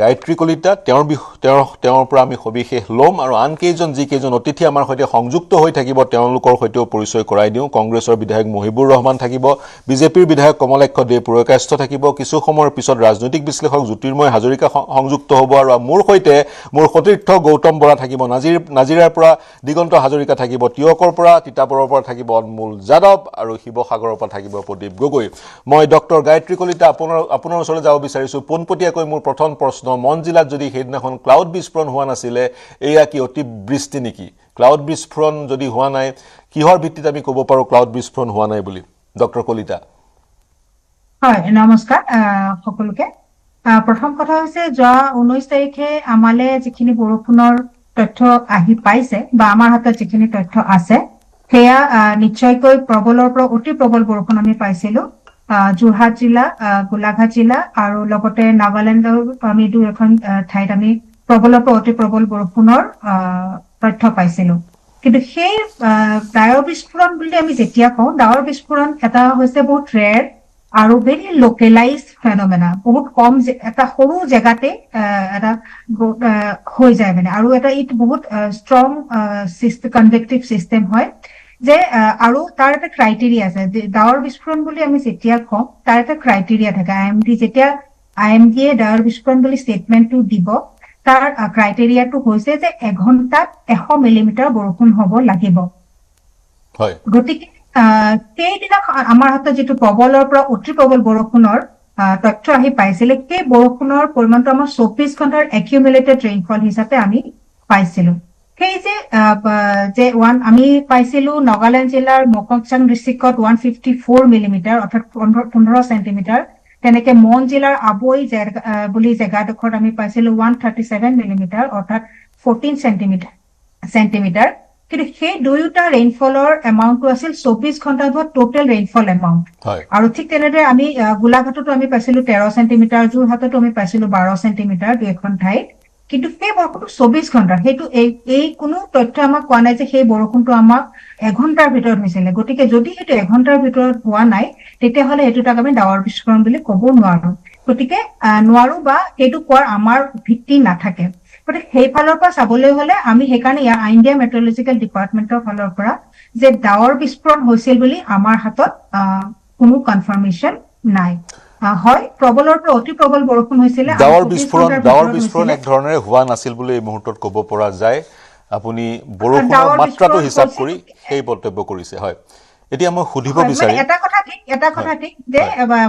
গায়ত্ৰী কলিতা তেওঁৰ পৰা আমি সবিশেষ ল'ম আৰু আন যিকেইজন অতিথি আমাৰ সৈতে সংযুক্ত হৈ থাকিব তেওঁলোকৰ সৈতেও পৰিচয় কৰাই দিওঁ। কংগ্ৰেছৰ বিধায়ক মহিবুৰ ৰহমান থাকিব, বিজেপিৰ বিধায়ক কমলেক্ষ দে পুৰকায়স্থ থাকিব, কিছু সময়ৰ পিছত ৰাজনৈতিক বিশ্লেষক জ্যোতিৰ্ময় হাজৰিকা সংযুক্ত হ'ব আৰু মোৰ সৈতে মোৰ সতীৰ্থ গৌতম বৰা থাকিব, নাজিৰাৰ পৰা দিগন্ত হাজৰিকা থাকিব, তিয়কৰ পৰা তিতাবৰৰ পৰা থাকিব অনমোল যাদৱ আৰু শিৱসাগৰৰ পৰা থাকিব প্ৰদীপ গগৈ। মই ডক্টৰ গায়ত্ৰী কলিতা আপোনাৰ ওচৰলৈ যাব বিচাৰিছোঁ। পোনপটীয়াকৈ মোৰ প্ৰথম প্ৰশ্ন, মন জিলাত যদি সেইদিনাখন ক্লাউড বিস্ফোৰণ হোৱা নাছিলে, এয়া কি অতিবৃষ্টি নেকি? ক্লাউড বিস্ফোৰণ যদি হোৱা নাই, কিহৰ ভিত্তিত আমি ক'ব পাৰোঁ ক্লাউড বিস্ফোৰণ হোৱা নাই বুলি? ডক্টৰ কলিতা। হয়, নমস্কাৰ সকলোকে। প্ৰথম কথা হৈছে যোৱা 19 তাৰিখে আমালে যিখিনি বৰষুণৰ তথ্য আহি পাইছে বা আমাৰ হাতত যিখিনি তথ্য আছে সেয়া নিশ্চয়কৈ প্ৰবলৰ পৰা অতি প্ৰবল বৰষুণ আমি পাইছিলো। যোৰহাট জিলা, গোলাঘাট জিলা আৰু লগতে নাগালেণ্ডৰ আমি দুই এখন ঠাইত আমি প্ৰবলৰ পৰা অতি প্ৰবল বৰষুণৰ তথ্য পাইছিলো। কিন্তু সেই ডাৱৰ বিস্ফোৰণ বুলি আমি যেতিয়া কওঁ, ডাৱৰ বিস্ফোৰণ এটা হৈছে বহুত ৰেয়াৰ আৰু ভেৰি লোকেলাইজ ফেনমেনা, বহুত কম এটা সৰু জেগাতে এটা হৈ যায় মানে, আৰু এটা ইট বহুত ষ্ট্ৰং কনভেক্টিভ চিষ্টেম হয় যে, আৰু তাৰ এটা ক্ৰাইটেৰিয়া আছে। ডাৱৰ বিস্ফোৰণ বুলি আমি যেতিয়া কওঁ তাৰ এটা ক্ৰাইটেৰিয়া থাকে। আই এম ডিয়ে ডাৱৰ বিস্ফোৰণ বুলি ষ্টেটমেণ্টটো দিব, তাৰ ক্ৰাইটেৰিয়াটো হৈছে যে এঘণ্টাত 100 মিলিমিটাৰ বৰষুণ হ'ব লাগিব। গতিকে সেইদিনা আমাৰ হাতত যিটো প্ৰবলৰ পৰা অতি প্ৰবল বৰষুণৰ তথ্য আহি পাইছিলে, সেই বৰষুণৰ পৰিমাণটো আমাৰ 24 ঘণ্টাৰ একিউমুলেটেড ৰেইনফল হিচাপে আমি পাইছিলো। সেই যে আমি পাইছিলো নাগালেণ্ড জিলাৰ মককচাং ডিষ্ট্ৰিক্টত 154 মিলিমিটাৰ অৰ্থাৎ 15 চেণ্টিমিটাৰ, তেনেকে মন জিলাৰ আবৈ বুলি জেগাডোখৰত আমি পাইছিলো 137 মিলিমিটাৰ অৰ্থাৎ 14 চেণ্টিমিটাৰ। কিন্তু সেই দুয়োটা ৰেইনফলৰ এমাউণ্টটো আছিল 24 ঘণ্টাত হোৱা টোটেল ৰেইনফল এমাউণ্ট। আৰু ঠিক তেনেদৰে আমি গোলাঘাটতো আমি পাইছিলো 13 চেণ্টিমিটাৰ, যোৰহাটতো আমি পাইছিলো 12 চেণ্টিমিটাৰ দুখন ঠাইত। কিন্তু সেই বৰষুণটো 24 ঘণ্টা, সেইটো এই কোনো তথ্য আমাক কোৱা নাই যে সেই বৰষুণটো আমাক এঘণ্টাৰ ভিতৰত হৈছিলে। গতিকে যদি সেইটো এঘণ্টাৰ ভিতৰত হোৱা নাই, তেতিয়াহ'লে সেইটো তাক আমি ডাৱৰ বিস্ফোৰণ বুলি ক'ব নোৱাৰো। গতিকে নোৱাৰো বা সেইটো কোৱাৰ আমাৰ ভিত্তি নাথাকে। গতিকে সেইফালৰ পৰা চাবলৈ হলে আমি সেইকাৰণে ইণ্ডিয়া মেট্ৰলজিকেল ডিপাৰ্টমেণ্টৰ ফালৰ পৰা যে ডাৱৰ বিস্ফোৰণ হৈছিল বুলি আমাৰ হাতত কোনো কনফাৰ্মেশ্যন নাই। হয়, প্ৰবলৰ পৰা অতি প্ৰবল বৰষুণ হৈছিলে। ডাৱৰ বিস্ফোৰণ এক ধৰণেৰে হোৱা নাছিল বুলি এই মুহূৰ্তত ক'ব পৰা যায়। আপুনি বৰষুণৰ মাত্ৰাটো হিচাপ কৰি সেই মন্তব্য কৰিছে। হয়, এতিয়া মই সুধিব বিচাৰিম এটা কথা ঠিক যে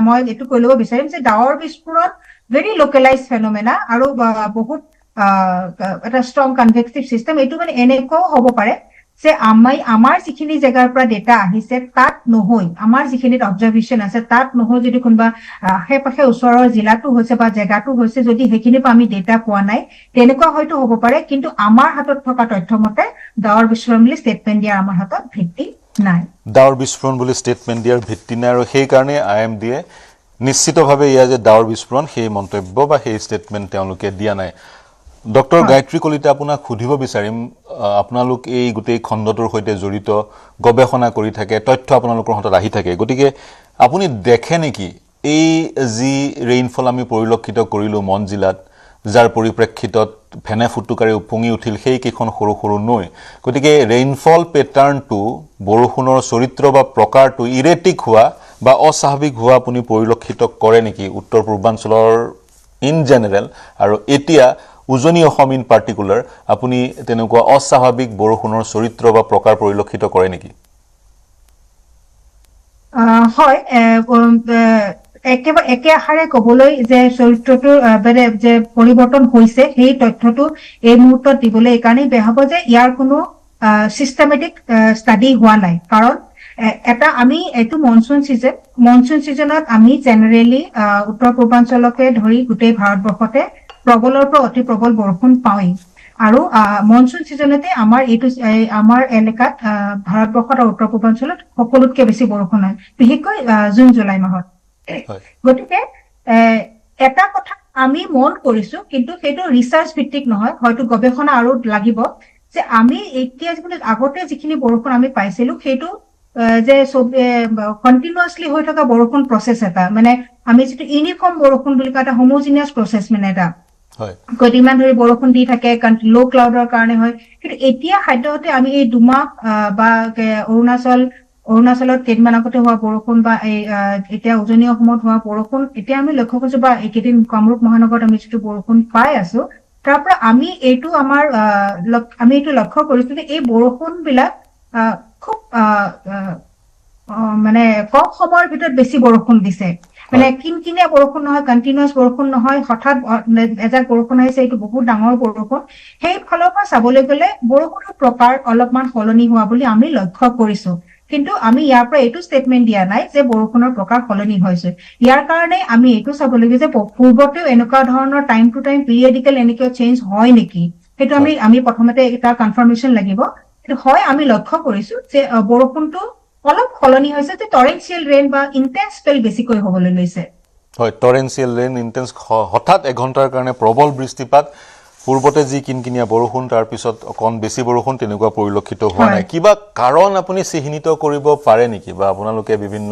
মই এইটো কৈ ল'ব বিচাৰিম যে ডাৱৰ বিস্ফোৰণ ভেৰি লোকেলাইজ ফেনমেনা আৰু বহুত এটা ষ্ট্ৰং কনভেক্টিভ চিষ্টেম। এইটো মানে এনেকুৱাও হ'ব পাৰে যে আমাৰ যিখিনি জেগাৰ পৰা ডেটা আহিছে তাত নহৈ, আমাৰ যিখিনিত অবজাৰভেশ্যন আছে তাত নহৈ যদি কোনোবা আশে পাশে ওচৰৰ জিলাটো হৈছে বা জেগাটো হৈছে, যদি সেইখিনিৰ পৰা আমি ডেটা পোৱা নাই, তেনেকুৱা হয়তো হ'ব পাৰে। কিন্তু আমাৰ হাতত থকা তথ্য মতে ডাৱৰ বিস্ফোৰণ বুলি ষ্টেটমেণ্ট দিয়াৰ আমাৰ হাতত ভিত্তি নাই। ডাৱৰ বিস্ফোৰণ বুলি ষ্টেটমেণ্ট দিয়াৰ ভিত্তি নাই, আৰু সেইকাৰণে IMDয়ে নিশ্চিতভাৱে ইয়াৰ যে ডাৱৰ বিস্ফোৰণ সেই মন্তব্য বা সেই ষ্টেটমেণ্ট তেওঁলোকে দিয়া নাই। ডক্টৰ গায়ত্ৰী কলিতা, আপোনাক সুধিব বিচাৰিম, আপোনালোক এই গোটেই খণ্ডটোৰ সৈতে জড়িত, গৱেষণা কৰি থাকে, তথ্য আপোনালোকৰ হাতত আহি থাকে। গতিকে আপুনি দেখে নেকি এই যি ৰেইনফল আমি পৰিলক্ষিত কৰিলোঁ মন জিলাত, যাৰ পৰিপ্ৰেক্ষিতত ফেনে ফুটুকাৰে উপঙি উঠিল সেইকেইখন সৰু সৰু নৈ, গতিকে ৰেইনফল পেটাৰ্ণটো, বৰষুণৰ চৰিত্ৰ বা প্ৰকাৰটো ইৰেটিক হোৱা বা অস্বাভাৱিক হোৱা আপুনি পৰিলক্ষিত কৰে নেকি উত্তৰ পূৰ্বাঞ্চলৰ ইন জেনেৰেল, আৰু এতিয়া উজনি অসম ইন পাৰ্টিকুলাৰ আপুনি তেনেকুৱা অস্বাভাৱিক বৰষুণৰ চৰিত্ৰ বা প্ৰকাৰ পৰিলক্ষিত কৰে নেকি? হয়, একে আশাৰে ক'বলৈ যে চৰিত্ৰটোৰ যে পৰিৱৰ্তন হৈছে সেই তথ্যটো এই মুহূৰ্তত দিবলৈ এইকাৰণেই বেয়া হ'ব যে ইয়াৰ কোনো চিষ্টেমেটিক ষ্টাডি হোৱা নাই। কাৰণ আমি এইটো মনচুন চিজনত আমি জেনেৰেলি উত্তৰ পূৰ্বাঞ্চলকে ধৰি গোটেই ভাৰতবৰ্ষতে প্ৰবলৰ পৰা অতি প্ৰবল বৰষুণ পাওঁৱেই। আৰু মনচুন চিজনতে আমাৰ এলেকাত ভাৰতবৰ্ষত আৰু উত্তৰ পূৰ্বাঞ্চলত সকলোতকৈ বেছি বৰষুণ হয়, বিশেষকৈ জুন জুলাই মাহত। গতিকে এটা কথা আমি মন কৰিছো, কিন্তু সেইটো ৰিচাৰ্চ ভিত্তিক নহয়, হয়তো গৱেষণা আৰু লাগিব, যে আমি এতিয়া আগতে যিখিনি বৰষুণ আমি পাইছিলো সেইটো যে কণ্টিনিউৱাছলি হৈ থকা বৰষুণ প্ৰচেছ এটা, মানে আমি যিটো ইউনিফৰ্ম বৰষুণ বুলি কয়, এটা হোমোজিনিয়াছ প্ৰচেছ, মানে এটা হয় কেইদিনমান ধৰি বৰষুণ দি থাকে কাৰণ ল' ক্লাউডৰ কাৰণে হয় কিন্তু এতিয়া খাদ্যতে আমি এই দুমাহ বা অৰুণাচলত কেইদিনমান আগতে হোৱা বৰষুণ বা এই এতিয়া উজনি অসমত হোৱা বৰষুণ এতিয়া আমি লক্ষ্য কৰিছো বা এইকেইদিন কামৰূপ মহানগৰত আমি যিটো বৰষুণ পাই আছো তাৰ পৰা আমি এইটো লক্ষ্য কৰিছো যে এই বৰষুণ বিলাক খুব মানে কম সময়ৰ ভিতৰত বেছি বৰষুণ দিছে মানে কিনকিনীয়া বৰষুণ নহয় কণ্টিনিউৱাছ বৰষুণ নহয় হঠাৎ এজাক বৰষুণ আহিছে এইটো বহুত ডাঙৰ বৰষুণ সেই ফালৰ পৰা চাবলৈ গ'লে বৰষুণৰ প্ৰকাৰ অলপমান সলনি হোৱা বুলি আমি লক্ষ্য কৰিছো কিন্তু আমি ইয়াৰ পৰা এইটো ষ্টেটমেণ্ট দিয়া নাই যে বৰষুণৰ প্ৰকাৰ সলনি হৈছে ইয়াৰ কাৰণে আমি এইটো চাব লাগিব যে পূৰ্বতেও এনেকুৱা ধৰণৰ টাইম টু টাইম পিৰিয়ডিকেল এনেকুৱা চেঞ্জ হয় নেকি সেইটো আমি প্ৰথমতে এটা কনফাৰ্মেশ্যন লাগিব কিন্তু হয় আমি লক্ষ্য কৰিছো যে বৰষুণটো অলপ সলনি হৈছে যে টৰেঞ্চিয়েল ৰেইন বা ইণ্টেন্স স্পেল বেছিকৈ হ'বলৈ লৈছে হয় টৰেঞ্চিয়েল ৰেইন ইণ্টেন্স হঠাৎ এঘণ্টাৰ কাৰণে প্ৰবল বৃষ্টিপাত পূৰ্বতে যি কিনকিনীয়া বৰষুণ তাৰ পিছত অকণ বেছি বৰষুণ তেনেকুৱা পৰিলক্ষিত হোৱা নাই কিবা কাৰণ আপুনি চিহ্নিত কৰিব পাৰে নেকি বা আপোনালোকে বিভিন্ন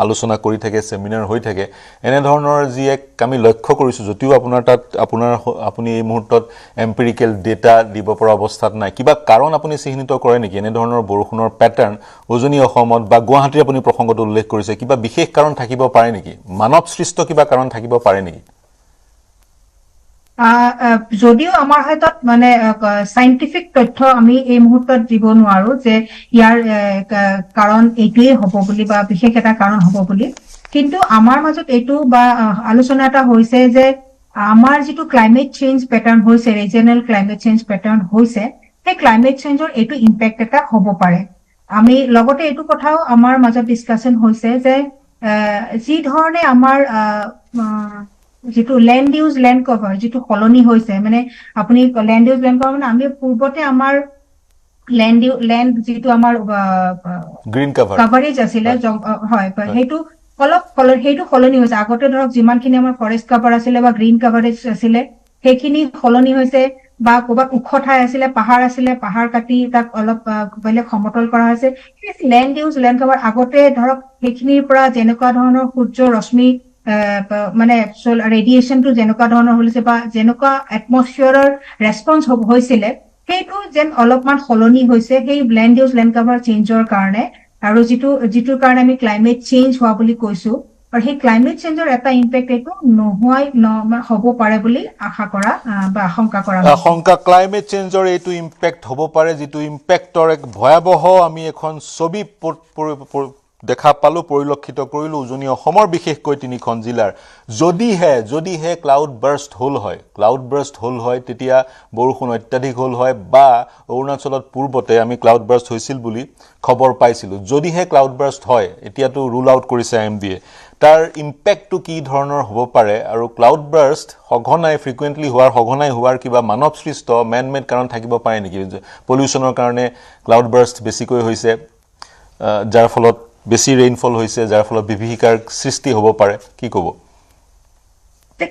আলোচনা কৰি থাকে সেমিনাৰ হৈ থাকে এনে ধৰণৰ যি এক আমি লক্ষ্য কৰিছো যদিও আপুনি এই মুহূৰ্তত এম্পিৰিকেল ডেটা দিব পৰা অৱস্থাত নাই কিবা কাৰণ আপুনি চিহ্নিত কৰে নেকি এনে ধৰণৰ বৰষুণৰ প্যাটাৰ্ন উজনি অসমত বা গুৱাহাটীৰ আপুনি প্ৰসংগটো উল্লেখ কৰিছে কিবা বিশেষ কাৰণ থাকিব পাৰে নেকি মানৱ সৃষ্ট কিবা কাৰণ থাকিব পাৰে নেকি যদিও আমাৰ হাতত মানে সাইন্টিফিক তথ্য আমি এই মুহূৰ্তত দিব নোৱাৰো যে ইয়াৰ কাৰণ এইটোৱে হ'ব বুলি বা বিশেষ এটা কাৰণ হ'ব বুলি কিন্তু আমাৰ মাজত এইটো বা আলোচনা এটা হৈছে যে আমাৰ যিটো ক্লাইমেট চেঞ্জ প্যাটাৰ্ন হৈছে ৰিজনাল ক্লাইমেট চেঞ্জ প্যাটাৰ্ন হৈছে সেই ক্লাইমেট চেঞ্জৰ এইটো ইম্পেক্ট এটা হ'ব পাৰে আমি লগতে এইটো কথাও আমাৰ মাজত ডিসকাশন হৈছে যে যি ধৰণে আমাৰ যিটো ল্যান্ড ইউজ ল্যান্ড কভাৰ যিটো সলনি হৈছে মানে আপুনি ল্যান্ড ইউজ ল্যান্ড কভাৰ মানে আমি পূৰ্বতে আমাৰ ল্যান্ড যিটো আমাৰ গ্ৰীণ কভাৰেজ আছিলে হয় সেইটো সেইটো সলনি হৈছে আগতে ধৰক যিমানখিনি আমাৰ ফৰেষ্ট কভাৰ আছিলে বা গ্ৰীণ কভাৰেজ আছিলে সেইখিনি সলনি হৈছে বা ক'ৰবাত ওখ ঠাই আছিলে পাহাৰ কাটি তাক অলপ বেলেগ সমতল কৰা হৈছে ল্যান্ড ইউজ ল্যান্ড কভাৰ আগতে ধৰক সেইখিনিৰ পৰা যেনেকুৱা ধৰণৰ সূৰ্যৰ ৰশ্মি মানে ৰেডিয়েশনটো যেনেকুৱা ধৰণৰ হৈছে বা যেনেকুৱা এটমস্ফিয়াৰৰ ৰেছপন্স হৈছিলে সেইটো যেন অলপমান সলনি হৈছে সেই ল্যান্ড ইউজ ল্যান্ড কভাৰ চেঞ্জৰ কাৰণে আৰু যিটোৰ কাৰণে আমি ক্লাইমেট চেঞ্জ হোৱা বুলি কৈছো আৰু সেই ক্লাইমেট চেঞ্জৰ এটা ইম্পেক্ট এইটো হ'ব পাৰে বুলি আশা কৰা বা আশংকা কৰা ক্লাইমেট চেঞ্জৰ এইটো ইম্পেক্ট হ'ব পাৰে যিটো ইম্পেক্টৰ এক ভয়াবহ আমি এখন ছবি দেখা পালো পৰিলক্ষিত কৰিলো উজনি অসমৰ বিশেষকৈ তিনিখন জিলাৰ যদিহে ক্লাউড বাৰ্ষ্ট হ'ল হয় তেতিয়া বৰষুণ অত্যাধিক হ'ল হয় বা অৰুণাচলত পূৰ্বতে আমি ক্লাউড বাৰ্ষ্ট হৈছিল বুলি খবৰ পাইছিলো যদিহে ক্লাউড বাৰ্ষ্ট হয় এতিয়াতো ৰুল আউট কৰিছে আইএমডিয়ে তাৰ ইম্পেক্টটো কি ধৰণৰ হ'ব পাৰে আৰু ক্লাউড বাৰ্ষ্ট সঘনাই হোৱাৰ কিবা মানৱ সৃষ্ট মেন মেড কাৰণ থাকিব পাৰে নেকি পলিউশনৰ কাৰণে ক্লাউড বাৰ্ষ্ট বেছিকৈ হৈছে যাৰ ফলত বেছি ৰেইনফল হৈছে যাৰ ফলত বিভীষিকাৰ সৃষ্টি হ'ব পাৰে কি ক'ব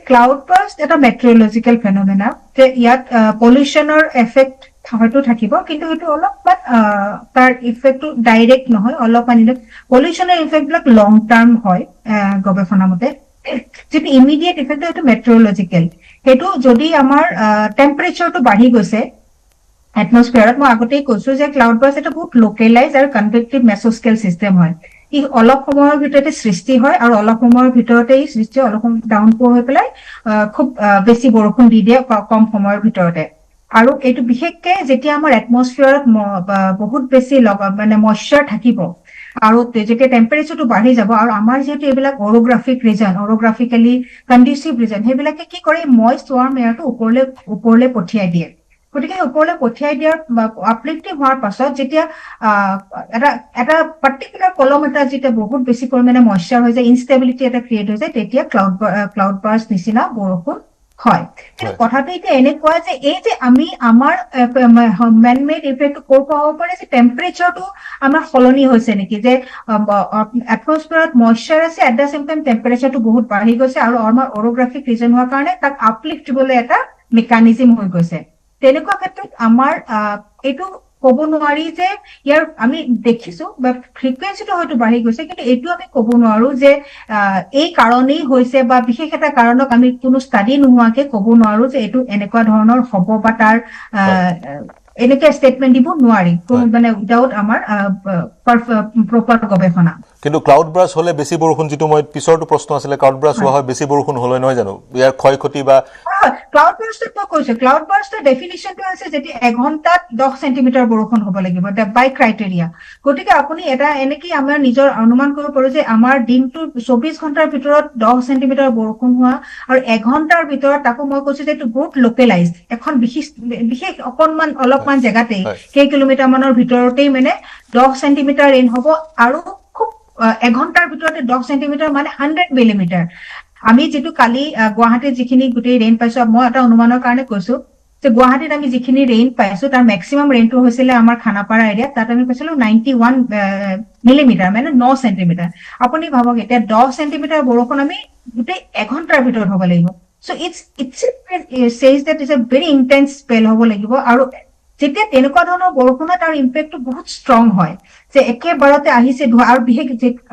ক্লাউড বাৰ্ষ্ট এটা মেট্ৰলজিক্যাল ফেনোমেনা যে ইয়াত পলিউশনৰ এফেক্ট হয়তো থাকিব কিন্তু সেইটো অলপমান তাৰ ইফেক্টটো ডাইৰেক্ট নহয় অলপমান পলিউশনৰ ইফেক্টবিলাক লং টাৰ্ম হয় গৱেষণা মতে যিটো ইমিডিয়েট ইফেক্ট সেইটো মেট্ৰলজিক্যাল সেইটো যদি আমাৰ টেম্পাৰেচাৰটো বাঢ়ি গৈছে এটমস্ফিয়াৰত মই আগতেই কৈছো যে ক্লাউড বাৰ্ষ্ট এটা বহুত লোকেলাইজ আৰু কনভেক্টিভ মেছস্কেল চিষ্টেম হয় ই অলপ সময়ৰ ভিতৰতে সৃষ্টি হয় আৰু অলপ সময়ৰ ভিতৰতে ই সৃষ্টি অলপ ডাউনপোৰ হৈ পেলাই খুব বেছি বৰষুণ দি দিয়ে কম সময়ৰ ভিতৰতে আৰু এইটো বিশেষকে যেতিয়া আমাৰ এটমস্ফিয়াৰত বহুত বেছি মানে মইশ্চাৰ থাকিব আৰু যেতিয়া টেম্পাৰেচাৰটো বাঢ়ি যাব আৰু আমাৰ যিহেতু এইবিলাক অৰগ্ৰাফিকেলি কণ্ডিচিভ ৰিজন সেইবিলাকে কি কৰে মইষ্ট ৱাৰ্ম এয়াৰটো ওপৰলৈ পঠিয়াই দিয়ে গতিকে ওপৰলৈ পঠিয়াই দিয়াৰ আপলিফ্টিং হোৱাৰ পাছত যেতিয়া এটা পাৰ্টিকুলাৰ কলম এটা যেতিয়া বহুত বেছি পৰিমাণে মইশ্চাৰ হৈ যায় ইনষ্টেবিলিটি এটা ক্ৰিয়েট হৈ যায় তেতিয়া ক্লাউড বাৰ্ষ্ট নিচিনা বৰষুণ হয় কিন্তু কথাটো এতিয়া এনেকুৱা যে এই যে আমি আমাৰ মেন মেড ইফেক্ট ক'ৰ পৰা হ'ব পাৰে যে টেম্পাৰেচাৰটো আমাৰ সলনি হৈছে নেকি যে এটমস্ফিয়াৰত মইশ্চাৰ আছে এট দ্য চেম টাইম টেম্পাৰেচাৰটো বহুত বাঢ়ি গৈছে আৰু আমাৰ অৰগ্ৰাফিক ৰিজন হোৱাৰ কাৰণে তাক আপলিফ্ট দিবলৈ এটা মেকানিজিম হৈ গৈছে তেনেকুৱা ক্ষেত্ৰত আমাৰ এইটো ক'ব নোৱাৰি যে ইয়াৰ আমি দেখিছো বা ফ্ৰিকুৱেঞ্চিটো হয়তো বাঢ়ি গৈছে, কিন্তু এইটো আমি ক'ব নোৱাৰো যে এই কাৰণেই হৈছে বা বিশেষ এটা কাৰণক আমি কোনো ষ্টাডি নোহোৱাকে ক'ব নোৱাৰো যে এইটো এনেকুৱা ধৰণৰ হ'ব বা তাৰ এনেকে ষ্টেটমেণ্ট দিব নোৱাৰি কোনো মানে উইদাউট আমাৰ প্ৰপাৰ গৱেষণা। কিন্তু ক্লাউড ব্ৰাছ হলে বেছি বৰষুণ, যিটো মই পিছৰটো প্ৰশ্ন আছিলে, ক্লাউড ব্ৰাছ হোৱা হয় বেছি বৰষুণ হলে নহয় জানো, ইয়াৰ ক্ষয়ক্ষতি বা ক্লাউড বাৰ্ষ্ট মই কৈছো, ক্লাউড বাৰ্ষ্টৰ ডেফিনিশ্যনটো আছে যেতিয়া এঘণ্টাত 10 চেণ্টিমিটাৰ বৰষুণ হ'ব লাগিব বাই ক্ৰাইটেৰিয়া। গতিকে আপুনি এটা এনেকে আমাৰ নিজৰ অনুমান কৰিব পাৰো যে আমাৰ দিনটোৰ 24 ঘণ্টাৰ ভিতৰত 10 চেণ্টিমিটাৰ বৰষুণ হোৱা আৰু এঘণ্টাৰ ভিতৰত, তাকো মই কৈছো যে এইটো বহুত লোকেলাইজ, এখন বিশেষ অলপমান জেগাতেই কেই কিলোমিটাৰ মানৰ ভিতৰতেই মানে 10 চেণ্টিমিটাৰ ৰেইন হ'ব আৰু খুব এঘণ্টাৰ ভিতৰতে 10 চেণ্টিমিটাৰ মানে 100 মিলিমিটাৰ। আমি যিটো কালি গুৱাহাটীত যিখিনি গোটেই ৰেইন পাইছো, মই এটা অনুমানৰ কাৰণে কৈছো যে গুৱাহাটীত আমি যিখিনি ৰেইন পাইছো তাৰ মেক্সিমাম ৰেইনটো হৈছিলে আমাৰ খানাপাৰা এৰিয়াত, তাত আমি পাইছিলো 91 মিলিমিটাৰ মানে 9 চেণ্টিমিটাৰ। আপুনি ভাবক এতিয়া 10 চেণ্টিমিটাৰ বৰষুণ আমি গোটেই এঘণ্টাৰ ভিতৰত হ'ব লাগিব। So' it's says that it's a very intense spell হ'ব লাগিব। আৰু যেতিয়া তেনেকুৱা ধৰণৰ বৰষুণত তাৰ ইম্পেক্টটো বহুত ষ্ট্ৰং হয়, যে একেবাৰতে আহিছে ধোৱা, আৰু বিশেষ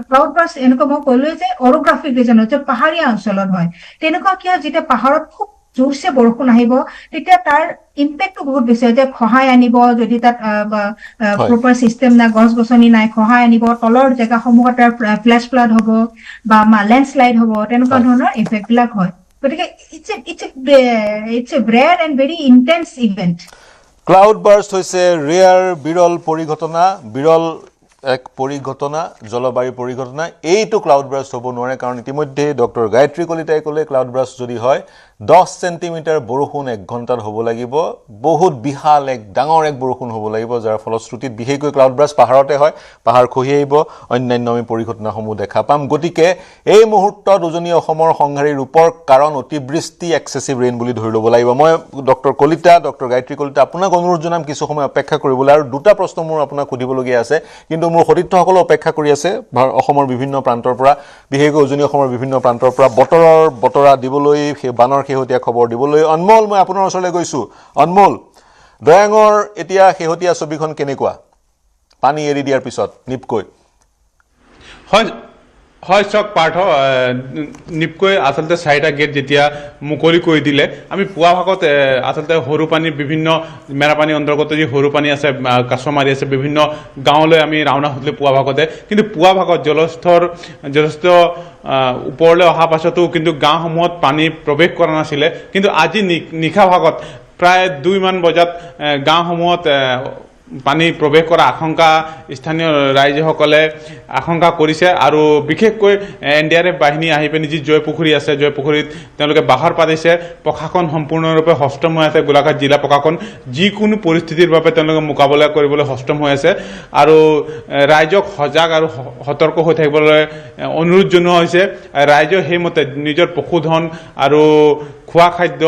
ক্লাউড বাৰ্ষ্ট এনেকুৱা মই ক'লোৱে যে অৰগ্ৰাফিক ৰিজনত, যে পাহাৰীয়া অঞ্চলত হয়, তেনেকুৱা কি হয় যেতিয়া পাহাৰত খুব জোৰছে বৰষুণ আহিব তেতিয়া তাৰ ইম্পেক্টটো বহুত বেছি হয়, যে খহাই আনিব, যদি তাত প্ৰপাৰ চিষ্টেম নাই, গছ গছনি নাই, খহাই আনিব, তলৰ জেগাসমূহত তাৰ ফ্লেছ ফ্লাড হ'ব বা লেণ্ডশ্লাইড হ'ব, তেনেকুৱা ধৰণৰ ইফেক্ট বিলাক হয়। গতিকে it's a rare and very intense event. Cloud burst হৈছে ৰেয়াৰ, বিৰল পৰিঘটনা, এক পৰিঘটনা, জলবায়ু পৰিঘটনা। এইটো ক্লাউড বাৰ্ষ্ট হ'ব নোৱাৰে, কাৰণ ইতিমধ্যে ডক্টৰ গায়ত্ৰী কলিতাই ক'লে ক্লাউড বাৰ্ষ্ট যদি হয় 10 চেণ্টিমিটাৰ বৰষুণ 1 ঘণ্টাত হ'ব লাগিব, বহুত বিশাল ডাঙৰ বৰষুণ হ'ব লাগিব, যাৰ ফলশ্ৰুতিত বিশেষকৈ ক্লাউড বাৰ্ষ্ট পাহাৰতে হয়, পাহাৰ খহি আহিব, অন্যান্য আমি পৰিঘটনাসমূহ দেখা পাম। গতিকে এই মুহূৰ্তত উজনি অসমৰ সংঘাৰী ৰূপৰ কাৰণ অতিবৃষ্টি, এক্সেছিভ ৰেইন বুলি ধৰি ল'ব লাগিব। মই ডক্টৰ গায়ত্ৰী কলিতা আপোনাক অনুৰোধ জনাম কিছু সময় অপেক্ষা কৰিবলৈ, আৰু দুটা প্ৰশ্ন মোৰ আপোনাক সুধিবলগীয়া আছে, কিন্তু মোৰ সতীৰ্থসকলে অপেক্ষা কৰি আছে অসমৰ বিভিন্ন প্ৰান্তৰ পৰা, বিশেষকৈ উজনি অসমৰ বিভিন্ন প্ৰান্তৰ পৰা বতৰা দিবলৈ, বানৰ শেহতীয়া খবৰ দিবলৈ। অনমোল, মই আপোনাৰ ওচৰলৈ গৈছোঁ। অনমোল, দয়াঙৰ এতিয়া শেহতীয়া ছবিখন কেনেকুৱা পানী এৰি দিয়াৰ পিছত নিপকৈ? হয় চক পাৰ্থ, নিপকৈ আচলতে 4টা গেট যেতিয়া মুকলি কৰি দিলে, আমি পুৱা ভাগত আচলতে সৰু পানীৰ বিভিন্ন মেৰাপানী অন্তৰ্গত যি সৰু পানী আছে, কাছমাৰী আছে, বিভিন্ন গাঁৱলৈ আমি ৰাওনা হৈছিলোঁ পুৱা ভাগতে। কিন্তু পুৱা ভাগত জলস্তৰ যথেষ্ট ওপৰলৈ অহাৰ পাছতো কিন্তু গাঁওসমূহত পানী প্ৰৱেশ কৰা নাছিলে। কিন্তু আজি নিশা ভাগত প্ৰায় 2মান বজাত গাঁওসমূহত পানী প্ৰৱেশ কৰা আশংকা স্থানীয় ৰাইজসকলে আশংকা কৰিছে, আৰু বিশেষকৈ NDRF বাহিনী আহি পিনি যি জয়পুখুৰী আছে, জয়পুখুৰীত তেওঁলোকে বাহাৰ পাতিছে। প্ৰশাসন সম্পূৰ্ণৰূপে সষ্টম হৈ আছে, গোলাঘাট জিলা প্ৰশাসন যিকোনো পৰিস্থিতিৰ বাবে তেওঁলোকে মোকাবিলা কৰিবলৈ সষ্টম হৈ আছে, আৰু ৰাইজক সজাগ আৰু সতৰ্ক হৈ থাকিবলৈ অনুৰোধ জনোৱা হৈছে। ৰাইজে সেইমতে নিজৰ পশুধন আৰু খোৱা খাদ্য,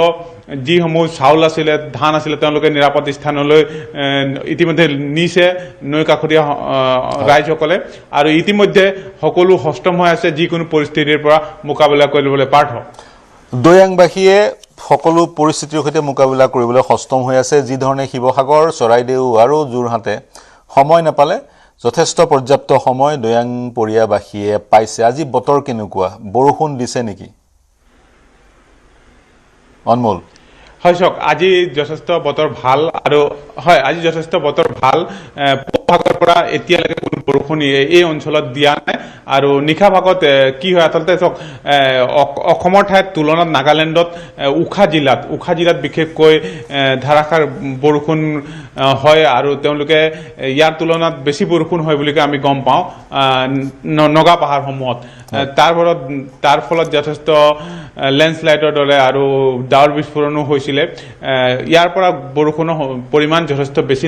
যিসমূহ চাউল আছিলে, ধান আছিলে, তেওঁলোকে নিৰাপদ স্থানলৈ ইতিমধ্যে নিছে নৈ কাষৰীয়া ৰাইজসকলে, আৰু ইতিমধ্যে সকলো সষ্টম হৈ আছে যিকোনো পৰিস্থিতিৰ পৰা মোকাবিলা কৰিবলৈ। পাৰ্থ, দৈয়াংবাসীয়ে সকলো পৰিস্থিতিৰ সৈতে মোকাবিলা কৰিবলৈ সষ্টম হৈ আছে। যিধৰণে শিৱসাগৰ, চৰাইদেউ আৰু যোৰহাটে সময় নাপালে, যথেষ্ট পৰ্যাপ্ত সময় দৈয়াংপৰীয়াবাসীয়ে পাইছে। আজি বতৰ কেনেকুৱা, বৰষুণ দিছে নেকি? অনমোল। হয় চক, আজি যথেষ্ট বতৰ ভাল, আৰু হয় আজি যথেষ্ট বতৰ ভাল। ভাগৰ পৰা এতিয়ালৈকে কোনো বৰষুণ এই অঞ্চলত দিয়া নাই। আৰু নিশা ভাগত কি হয়, আচলতে চক অসমৰ ঠাইত তুলনাত নাগালেণ্ডত উখা জিলাত বিশেষকৈ ধাৰাসাৰ বৰষুণ হয়, আৰু তেওঁলোকে ইয়াৰ তুলনাত বেছি বৰষুণ হয় বুলি আমি গম পাওঁ নগা পাহাৰসমূহত। তাৰ ফলত যথেষ্ট লেণ্ডশ্লাইডৰ দৰে আৰু ডাৱৰ বিস্ফোৰণো হৈছিলে। ইয়াৰ পৰা বৰষুণৰ পৰিমাণ যথেষ্ট বেছি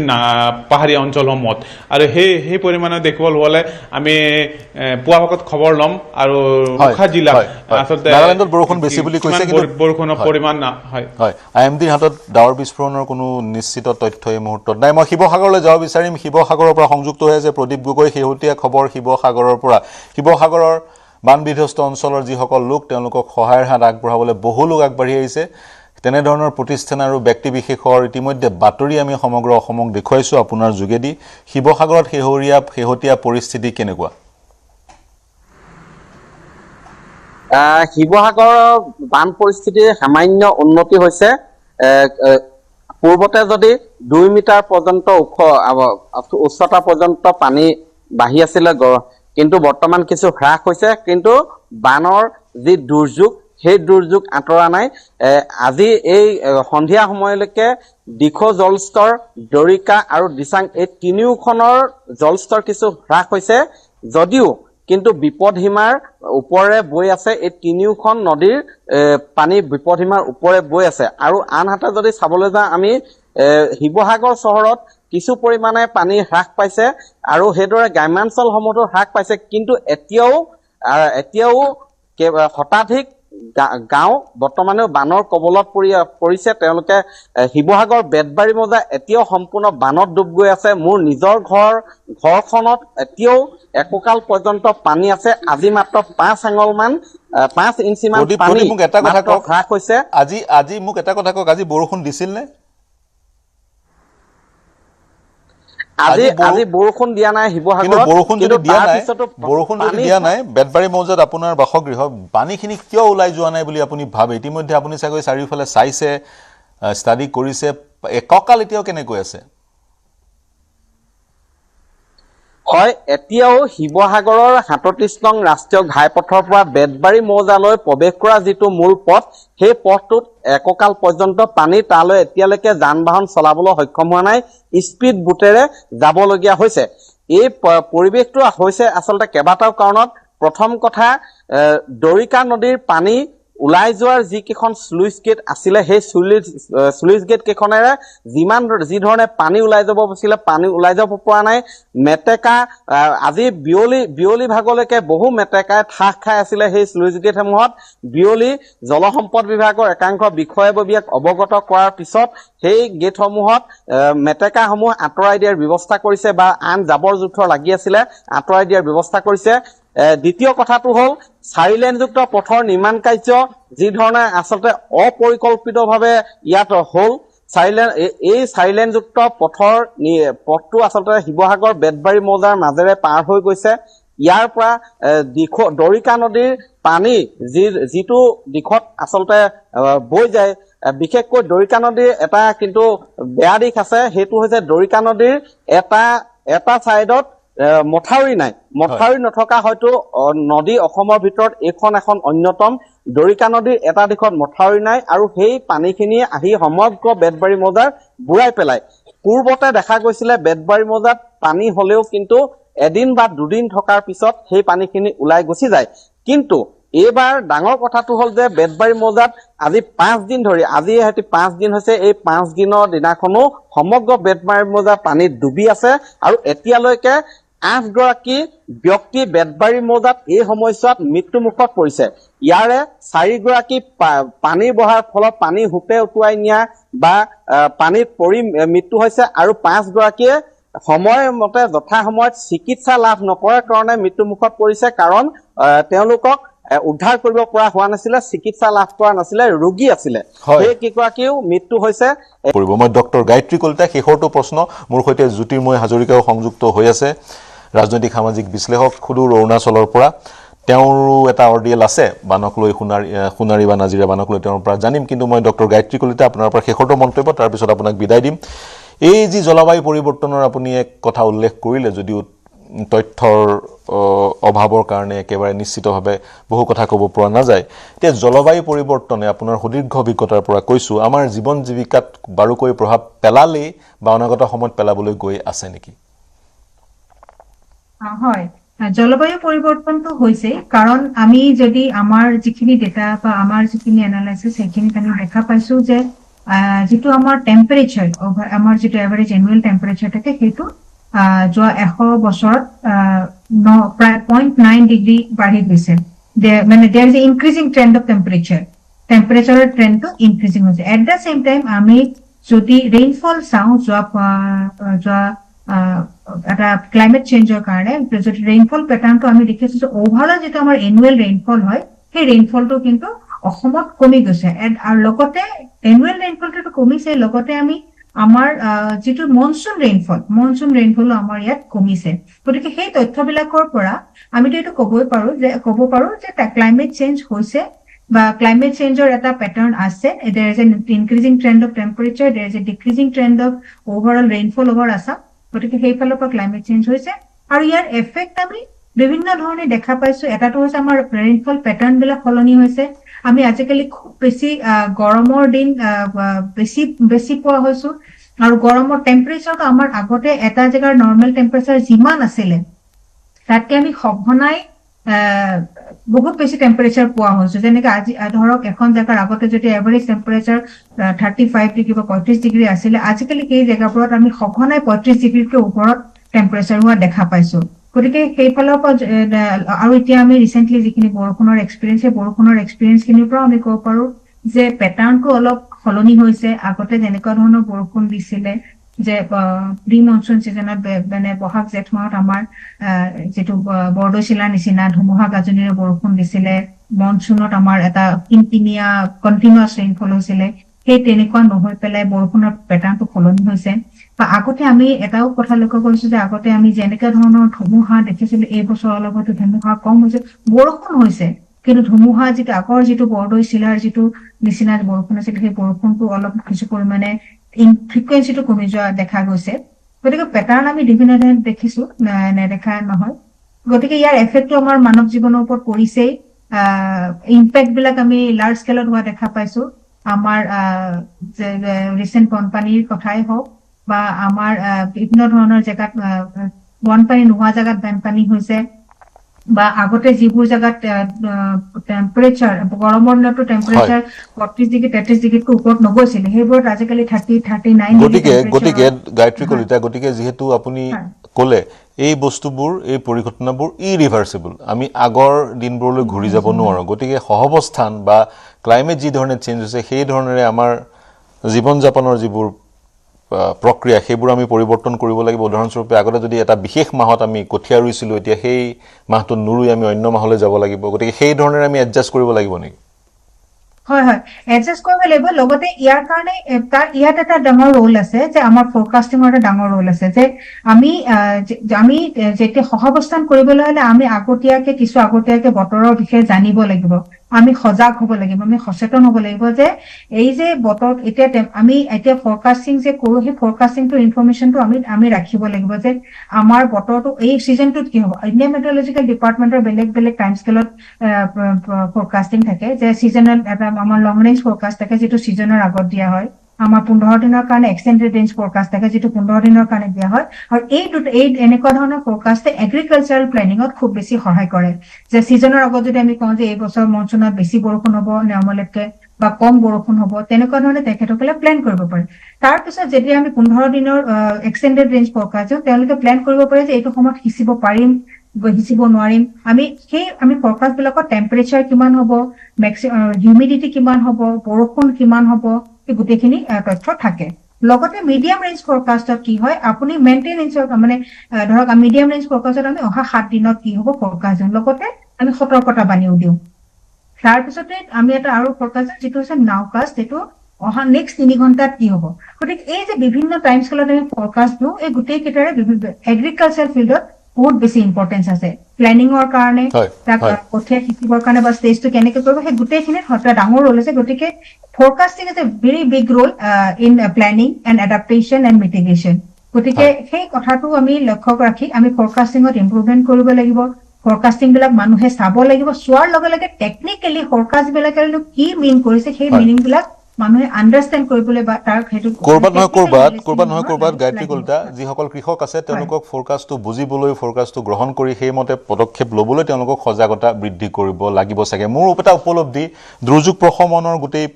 পাহাৰীয়া অঞ্চলসমূহত, আৰু সেই পৰিমাণে দেখিবলৈ হ'লে আমি পুৱা ভাগত খবৰ ল'ম। আৰু উখা জিলাত আচলতে নাগালেণ্ডত বৰষুণ বেছি বুলি কৈছে, কিন্তু বৰষুণৰ পৰিমাণ হয়। IMDৰ হাতত ডাৱৰ বিস্ফোৰণৰ কোনো নিশ্চিত তথ্য এই মুহূৰ্তত নাই। মই শিৱসাগৰলৈ যাব বিচাৰিম। শিৱসাগৰৰ পৰা সংযুক্ত হৈ আছে প্ৰদীপ গগৈ। শেহতীয়া খবৰ শিৱসাগৰৰ পৰা। শিৱসাগৰৰ বান বিধ্বস্ত অঞ্চলৰ যিসকল লোক, তেওঁলোকক সহায়ৰ হাত আগবঢ়াবলৈ বহু লোক আগবাঢ়ি আহিছে। তেনেধৰণৰ প্ৰতিষ্ঠান আৰু ব্যক্তিবিশেষৰ ইতিমধ্যে বাতৰি আমি সমগ্ৰ অসমক দেখুৱাইছো আপোনাৰ যোগেদি শিৱসাগৰত শেহতীয়া পৰিস্থিতি কেনেকুৱা শিৱসাগৰৰ বান পৰিস্থিতিৰ সামান্য উন্নতি হৈছে পূৰ্বতে যদি 2 মিটাৰ পৰ্যন্ত উচ্চতা পৰ্যন্ত পানী বাঢ়ি আছিল কিন্তু বৰ্তমান কিছু হ্ৰাস হৈছে কিন্তু বানৰ যি দুৰ্যোগ সেই দুৰ্যোগ আঁতৰা নাই আজি এই সন্ধিয়া সময়লৈকে দিখৌ জলস্তৰ দৰিকা আৰু দিচাং এই তিনিওখনৰ জলস্তৰ কিছু হ্ৰাস হৈছে যদিও কিন্তু বিপদসীমাৰ ওপৰে বৈ আছে এই তিনিওখন নদীৰ পানী বিপদসীমাৰ ওপৰে বৈ আছে আৰু আনহাতে যদি চাবলৈ যাওঁ আমি শিৱসাগৰ চহৰত কিছু পৰিমাণে পানী হ্ৰাস পাইছে আৰু হেদৰে গ্ৰামাঞ্চলসমূহতো হ্ৰাস পাইছে কিন্তু এতিয়াও শতাধিক গাঁও বৰ্তমানেও বানৰ কবলত পৰিছে তেওঁলোকে শিৱসাগৰ বেতবাৰী মৌজা এতিয়াও সম্পূৰ্ণ বানত ডুব গৈ আছে মোৰ নিজৰ ঘৰখনত এতিয়াও এককাল পৰ্যন্ত পানী আছে আজি মাত্ৰ 5 ইঞ্চি মান পানী মোক এটা কথা কওক হ্ৰাস হৈছে আজি মোক এটা কথা কওক আজি বৰষুণ দিছিল নে আজি বৰষুণ দিয়া নাই শিৱসাগৰত বৰষুণ যদি দিয়া নাই বেতবাৰী মৌজাত আপোনাৰ বাসগৃহ পানীখিনি কিয় ওলাই যোৱা নাই বুলি আপুনি ভাবে ইতিমধ্যে আপুনি চাগৈ চাৰিওফালে চাইছে ষ্টাডি কৰিছে এককাল এতিয়াও কেনেকৈ আছে হয় এতিয়াও শিৱসাগৰৰ ৩৭ নং ৰাষ্ট্ৰীয় ঘাইপথৰ পৰা বেতবাৰী মৌজালৈ প্ৰৱেশ কৰা যিটো মূল পথ সেই পথটোত এককাল পৰ্যন্ত পানী তালৈ এতিয়ালৈকে যান বাহন চলাবলৈ সক্ষম হোৱা নাই স্পীড বুটেৰে যাবলগীয়া হৈছে এই পৰিৱেশটো হৈছে আচলতে কেইবাটাও কাৰণত প্ৰথম কথা দৰিকা নদীৰ পানী উলাই যোৱাৰ যি কেইখন স্লুইচ গেট আছিলে সেই স্লুইচ গেট কেইখনেৰে যি ধৰণে পানী উলাই যাব হৈছিলে পানী উলাই যাব পৰা নাই মেটেকা আজি বিয়লি ভাগলৈকে বহু মেটেকাই ঠাহ খাই আছিলে সেই স্লুইচ গেটসমূহত বিয়লি জলসম্পদ বিভাগৰ একাংশ বিষয়ববীয়াক অৱগত কৰাৰ পিছত সেই গেটসমূহত মেটেকাসমূহ আঁতৰাই দিয়াৰ ব্যৱস্থা কৰিছে বা আন জাবৰ জোথৰ লাগি আছিলে আঁতৰাই দিয়াৰ ব্যৱস্থা কৰিছে দ্বিতীয় কথাটো হল 4 লেনযুক্ত পথৰ নিৰ্মাণ কাৰ্য যি ধৰণে আচলতে অপৰিকল্পিতভাৱে ইয়াত হল 4 লেনযুক্ত পথটো আচলতে শিৱসাগৰ বেতবাৰী মৌজাৰ মাজেৰে পাৰ হৈ গৈছে ইয়াৰ পৰা দৰিকা নদীৰ পানী যিটো দিশত আচলতে বৈ যায় বিশেষকৈ দৰিকা নদীৰ এটা কিন্তু বেয়া দিশ আছে সেইটো হৈছে দৰিকা নদীৰ এটা সাইডত মথাউৰি নাই মথাউৰি নথকা হয়তো নদী অসমৰ ভিতৰত এখন অন্যতম দৰিকা নদীৰ এটা দিশত মথাউৰি নাই আৰু সেই পানীখিনি আহি সমগ্ৰ বেতবাৰী মৌজাৰ বুৰাই পেলায় পূৰ্বতে দেখা গৈছিলে বেতবাৰী মৌজাত পানী হলেও কিন্তু এদিন বা দুদিন থকাৰ পিছত সেই পানীখিনি ওলাই গুচি যায় কিন্তু এইবাৰ ডাঙৰ কথাটো হল যে বেতবাৰী মৌজাত আজি 5 দিন ধৰি আজি হেতি 5 দিন হৈছে এই 5 দিনৰ দিনাখনো সমগ্ৰ বেতবাৰী মৌজা পানীত ডুবি আছে আৰু এতিয়ালৈকে 8 গৰাকী ব্যক্তি বেতবাৰী মৌজাত এই সময়ছোৱাত মৃত্যুমুখত পৰিছে ইয়াৰে 4 গৰাকী পানী বহাৰ ফলত পানী হুপে উটুৱাই নিয়া বা পানীত পৰি মৃত্যু হৈছে আৰু 5 গৰাকীয়ে সময়মতে যথা সময়ত চিকিৎসা লাভ নকৰাৰ কাৰণে মৃত্যুমুখত পৰিছে কাৰণ তেওঁলোকক উদ্ধাৰ কৰিব পৰা হোৱা নাছিলে চিকিৎসা লাভ কৰা নাছিলে ৰোগী আছিলে সেই কিগৰাকীও মৃত্যু হৈছে মই ডক্টৰ গায়ত্ৰী কলিতা শেষৰটো প্ৰশ্ন মোৰ সৈতে জ্যোতিৰ্ময় হাজৰিকাও সংযুক্ত হৈ আছে ৰাজনৈতিক সামাজিক বিশ্লেষক খুদুৰ অৰুণাচলৰ পৰা তেওঁৰো এটা অৰ্ডিয়েল আছে বানক লৈ সোণাৰী বা নাজিৰা বানক লৈ তেওঁৰ পৰা জানিম কিন্তু মই ডক্টৰ গায়ত্ৰী কলিতা আপোনাৰ পৰা শেষৰটো মন্তব্য তাৰ পিছত আপোনাক বিদায় দিম এই যি জলবায়ু পৰিৱৰ্তনৰ আপুনি এক কথা উল্লেখ কৰিলে যদিও তথ্যৰ অভাৱৰ কাৰণে একেবাৰে নিশ্চিতভাৱে বহু কথা ক'ব পৰা নাযায় এতিয়া জলবায়ু পৰিৱৰ্তনে আপোনাৰ সুদীৰ্ঘ অভিজ্ঞতাৰ পৰা কৈছো আমাৰ জীৱন জীৱিকাত বাৰুকৈ প্ৰভাৱ পেলালে বা অনাগত সময়ত পেলাবলৈ গৈ আছে নেকি হয় জলবায়ু পৰিৱৰ্তনটো হৈছে কাৰণ আমি যদি আমাৰ যিখিনি ডেটা বা আমাৰ যিখিনি এনালাইসিস সেইখিনি আমি দেখা পাইছো যে যেটো আমাৰ টেম্পাৰেচাৰ আমাৰ যেটো এভাৰেজ এনুৱেল টেম্পাৰেচাৰ থাকে সেইটো যোৱা 100 বছৰত প্ৰায় 0.9 ডিগ্ৰী বাঢ়ি গৈছে মানে there is a increasing trend of temperature ট্ৰেণ্ডটো ইনক্ৰিজিং হৈছে at the same time আমি যদি ৰেইনফল চাওঁ যোৱা এটা ক্লাইমেট চেঞ্জৰ কাৰণে যদি ৰেইনফল প্যাটাৰ্নটো আমি দেখিছো যে ওভাৰঅল যেটো আমাৰ এনুৱেল ৰেইনফল হয় সেই ৰেইনফলটো কিন্তু অসমত কমি গৈছে আৰু লগতে এনুৱেল ৰেইনফলটো কমিছে লগতে আমি আমাৰ যিটো মনচুন ৰেইনফলো আমাৰ ইয়াত কমিছে গতিকে সেই তথ্যবিলাকৰ পৰা আমিতো এইটো ক'ব পাৰো যে ক্লাইমেট চেঞ্জ হৈছে বা ক্লাইমেট চেঞ্জৰ এটা পেটাৰ্ণ আছে there is an increasing trend of temperature there is a decreasing trend of overall rainfall over Assam গতিকে সেইফালৰ পৰা ক্লাইমেট চেঞ্জ হৈছে আৰু ইয়াৰ এফেক্ট আমি বিভিন্ন ধৰণে দেখা পাইছো এটাটো হৈছে আমাৰ ৰেইনফল পেটাৰ্ণ বিলাক সলনি হৈছে আমি আজিকালি খুব বেছি গৰমৰ দিন বেছি পোৱা হৈছো আৰু গৰমৰ টেম্পাৰেচাৰটো আমাৰ আগতে এটা জেগাৰ নৰ্মেল টেম্পাৰেচাৰ যিমান আছিলে তাতকে আমি সঘনাই বহুত বেছি টেম্পাৰেচাৰ পোৱা হৈছো যেনেকে আজি ধৰক এখন জেগাৰ আগতে যদি এভাৰেজ টেম্পাৰেচাৰ 35 ডিগ্ৰী বা 35 ডিগ্ৰী আছিলে আজিকালি সেই জেগাবোৰত আমি সঘনাই 35 ডিগ্ৰীতকৈ ওপৰত টেম্পাৰেচাৰ হোৱা দেখা পাইছো গতিকে সেইফালৰ পৰা আৰু এতিয়া আমি ৰিচেণ্টলি যিখিনি বৰষুণৰ এক্সপিৰিয়েঞ্চখিনিৰ পৰা আমি ক'ব পাৰো যে পেটাৰ্ণটো অলপ সলনি হৈছে আগতে যেনেকুৱা ধৰণৰ বৰষুণ দিছিলে যে প্ৰি মনচুন চিজনত মানে বহাগ জেঠ মাহত আমাৰ যিটো বৰদৈচিলাৰ নিচিনা ধুমুহা গাজনিৰে বৰষুণ দিছিলে মনচুনত আমাৰ এটা কিনকিনীয়া কণ্টিনিউৱাছ ৰেইনফল হৈছিলে সেই তেনেকুৱা নহৈ পেলাই বৰষুণৰ পেটাৰ্ণটো সলনি হৈছে বা আগতে আমি এটাও কথা লক্ষ্য কৰিছো যে আগতে আমি যেনেকুৱা ধৰণৰ ধুমুহা দেখিছিলো এই বছৰ অলপ হয়তো ধুমুহা কম হৈছে বৰষুণ হৈছে কিন্তু ধুমুহা যিটো আগৰ যিটো বৰদৈচিলাৰ যিটো নিচিনা বৰষুণ আছিল সেই বৰষুণটো অলপ কিছু পৰিমাণে ফ্ৰিকুৱেঞ্চিটো কমি যোৱা দেখা গৈছে গতিকে পেটাৰ্ণ আমি বিভিন্ন ধৰণে দেখিছো নেদেখা নহয় গতিকে ইয়াৰ এফেক্টটো আমাৰ মানৱ জীৱনৰ ওপৰত পৰিছেই ইম্পেক্ট বিলাক আমি লাৰ্জ স্কেলত হোৱা দেখা পাইছো আমাৰ ৰিচেণ্ট বানপানীৰ কথাই হওক বা আমাৰ বিভিন্ন ধৰণৰ জেগাত বানপানী নোহোৱা জেগাত বানপানী হৈছে বা আগতে যিবোৰ জেগাত টেম্পাৰেচাৰ গৰমৰ দিনতো টেম্পাৰেচাৰ 32 ডিগ্ৰী 33 ডিগ্ৰীতকৈ ওপৰত নগৈছিলে সেইবোৰত আজিকালি 39 গতিকে গায়ত্ৰী কলিতা গতিকে যিহেতু আপুনি ক'লে এই বস্তুবোৰ এই পৰিঘটনাবোৰ ইৰিভাৰ্চিবল আমি আগৰ দিনবোৰলৈ ঘূৰি যাব নোৱাৰো গতিকে সহৱস্থান বা ক্লাইমেট যি ধৰণে চেঞ্জ হৈছে সেই ধৰণেৰে আমাৰ জীৱন যাপনৰ যিবোৰ প্ৰক্ৰিয়া সেইবোৰ আমি পৰিৱৰ্তন কৰিব লাগিব উদাহৰণস্বৰূপে আগতে যদি এটা বিশেষ মাহত আমি কঠীয়া ৰুইছিলো এতিয়া সেই মাহটো নুৰুই আমি অন্য মাহলৈ যাব লাগিব গতিকে সেই ধৰণেৰে আমি এডজাষ্ট কৰিব লাগিব নেকি হয় এডজাষ্ট কৰিব লাগিব লগতে ইয়াৰ কাৰণে ইয়াত এটা ডাঙৰ ৰোল আছে যে আমাৰ ফৰকাষ্টিঙৰ এটা ডাঙৰ ৰোল আছে যে আমি যেতিয়া সহাৱস্থান কৰিবলৈ হলে আমি আগতীয়াকে বতৰৰ বিষয়ে জানিব লাগিব আমি সজাগ হ'ব লাগিব আমি সচেতন হ'ব লাগিব যে এই যে বতৰ আমি এতিয়া ফৰকাষ্টিং যে কৰো সেই ফৰকাষ্টিংটোৰ ইনফৰমেশ্যনটো আমি ৰাখিব লাগিব যে আমাৰ বতৰটো এই সিজনটোত কি হ'ব ইণ্ডিয়ান মেট্ৰলজিকেল ডিপাৰ্টমেণ্টৰ বেলেগ টাইম স্কেলত ফৰকাষ্টিং থাকে যে সিজনেল এটা আমাৰ লং ৰেঞ্জ ফৰকাষ্ট থাকে যিটো সিজনৰ আগত দিয়া হয় আমাৰ 15 দিনৰ কাৰণে এক্সটেণ্ডেড ৰেঞ্জ ফৰকাষ্ট থাকে যিটো 15 দিনৰ কাৰণে দিয়া হয় আৰু এই এনেকুৱা ধৰণৰ ফৰকাষ্টে এগ্ৰিকালচাৰেল প্লেনিঙত খুব বেছি সহায় কৰে যে সিজনৰ আগত যদি আমি কওঁ যে এই বছৰ মনচুনত বেছি বৰষুণ হ'ব নৰ্মেলতকৈ বা কম বৰষুণ হ'ব তেনেকুৱা ধৰণে তেখেতসকলে প্লেন কৰিব পাৰে তাৰপিছত যেতিয়া আমি 15 দিনৰ এক্সটেণ্ডেড ৰেঞ্জ ফৰকাষ্ট তেওঁলোকে প্লেন কৰিব পাৰে যে এইটো সময়ত সিঁচিব পাৰিম সিঁচিব নোৱাৰিম আমি ফৰকাষ্ট বিলাকত টেম্পাৰেচাৰ কিমান হ'ব হিউমিডিটি কিমান হ'ব বৰষুণ কিমান হ'ব এই গোটেইখিনি তথ্য থাকে লগতে মিডিয়াম ৰেঞ্জ ফৰকাষ্টত কি হয় আপুনি মেইনটেনেন্সৰ মানে ধৰক মিডিয়াম ৰেঞ্জ ফৰকাষ্টত আমি অহা 7 দিনত কি হ'ব ফৰকাষ্ট দিওঁ লগতে আমি সতৰ্কতা বাণীও দিওঁ তাৰপিছতে আমি এটা আৰু ফৰকাষ্ট যিটো হৈছে নাওকাষ্ট সেইটো অহা নেক্সট 3 ঘণ্টাত কি হ'ব গতিকে এই যে বিভিন্ন টাইম স্কেলত আমি ফৰকাষ্ট দিওঁ এই গোটেই কেইটাৰে এগ্ৰিকালচাৰ ফিল্ডত বহুত বেছি ইম্পৰ্টেঞ্চ আছে প্লেনিঙৰ কাৰণে কঠীয়া সিঁচিবৰ কাৰণে বা ষ্টেজটো কেনেকে কৰিব সেই গোটেইখিনিত এটা ডাঙৰ ৰোল আছে গতিকে forecasting is a very big role in planning and adaptation and mitigation গতিকে সেই কথাটো আমি লক্ষ্য ৰাখি আমি ফৰকাষ্টিঙত ইম্প্ৰুভমেণ্ট কৰিব লাগিব ফৰকাষ্টিং বিলাক মানুহে চাব লাগিব চোৱাৰ লগে লগে টেকনিকেলি ফৰকাষ্ট বিলাকে কি মিন কৰিছে সেই মিনিং বিলাক মানুহে আন্ডাৰষ্টেণ্ড কৰিবলৈ বা তাৰ সেইটো কৰবাত নহয় কৰবাত গায়ত্ৰী কলিতা যিসকল কৃষক আছে তেওঁলোকক ফৰকাষ্টটো বুজিবলৈ ফৰকাষ্টটো গ্ৰহণ কৰি সেইমতে পদক্ষেপ ল'বলৈ তেওঁলোকক সজাগতা বৃদ্ধি কৰিব লাগিব চাগে মোৰ এটা উপলব্ধি দুৰ্যোগ প্ৰশমনৰ গোটেই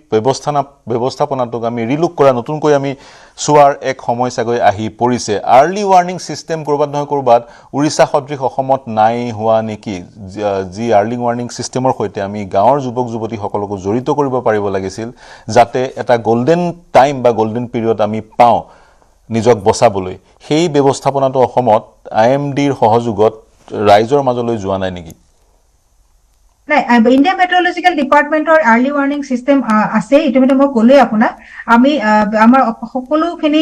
ব্যৱস্থাপনাটোক আমি ৰিলুক কৰা নতুনকৈ আমি চোৱাৰ এক সময় চাগৈ আহি পৰিছে আৰ্লি ৱাৰ্নিং সিস্টেম কৰবাত নহয় কৰবাত উৰিষ্যা সদৃশ অসমত নাই হোৱা নেকি যি আৰ্লি ৱাৰ্নিং সিস্টেমৰ সৈতে আমি গাঁৱৰ যুৱক যুৱতীসকলক জড়িত কৰিব পাৰিব লাগিছিল যাতে এটা গোল্ডেন টাইম বা গোল্ডেন পিৰিয়ড আমি পাওঁ নিজক বচাবলৈ সেই ব্যৱস্থাপনাটো অসমত IMDৰ সহযোগত ৰাইজৰ মাজলৈ যোৱা নাই নেকি নাই ইণ্ডিয়া মেট্ৰলজিকেল ডিপাৰ্টমেণ্টৰ আৰ্লি ৱাৰ্ণিং চিষ্টেম আছে ইতিমধ্যে মই ক'লোৱে আপোনাক আমি আমাৰ সকলোখিনি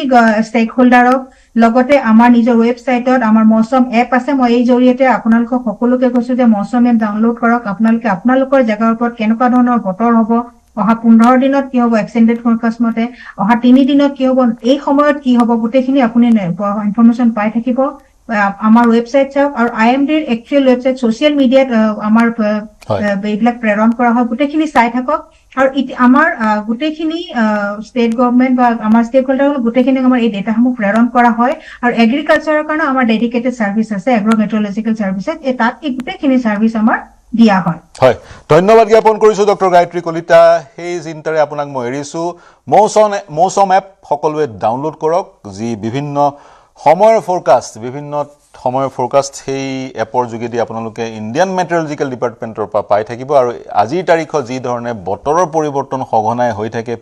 ষ্টেক হোল্ডাৰক লগতে আমাৰ নিজৰ ৱেবছাইটত আমাৰ মৌচম এপ আছে মই এই জৰিয়তে আপোনালোকক সকলোকে কৈছো যে মৌচম এপ ডাউনলোড কৰক আপোনালোকে আপোনালোকৰ জেগাৰ ওপৰত কেনেকুৱা ধৰণৰ বতৰ হ'ব অহা 15 দিনত কি হ'ব এক্সটেণ্ডেড ফৰকাষ্ট মতে অহা 3 দিনত কি হ'ব এই সময়ত কি হ'ব গোটেইখিনি আপুনি ইনফৰমেশ্যন পাই থাকিব আমাৰ ৱেবছাইট চাওক আৰু IMDৰ একচুৱেল ৱেবছাইট ছ'চিয়েল মিডিয়াত আমাৰ এইবিলাক প্ৰেৰণ কৰা হয় গোটেইখিনি চাই থাকক আৰু আমাৰ গোটেইখিনি ষ্টেট গভৰ্ণমেণ্ট বা আমাৰ ষ্টেক হোল্ডাৰ গোটেইখিনি আমাৰ এই ডেটাসমূহ প্ৰেৰণ কৰা হয় আৰু এগ্ৰিকালচাৰৰ কাৰণে আমাৰ ডেডিকেটেড চাৰ্ভিচ আছে এগ্ৰ মেট্ৰলজিকেল চাৰ্ভিচেছ তাত এই গোটেইখিনি চাৰ্ভিচ আমাৰ দিয়া হয় হয় ধন্যবাদ জ্ঞাপন কৰিছো ডক্টৰ গায়ত্ৰী কলিতা সেই চিন্তাৰে আপোনাক মই এৰিছো মৌচম এপ সকলোৱে ডাউনলোড কৰক যি বিভিন্ন সময়ৰ ফৰকাষ্ট সেই এপৰ যোগেদি আপোনালোকে ইণ্ডিয়ান মেট্ৰলজিকেল ডিপাৰ্টমেণ্টৰ পৰা পাই থাকিব আৰু আজিৰ তাৰিখত যি ধৰণে বতৰৰ পৰিৱৰ্তন সঘনাই হৈ থাকে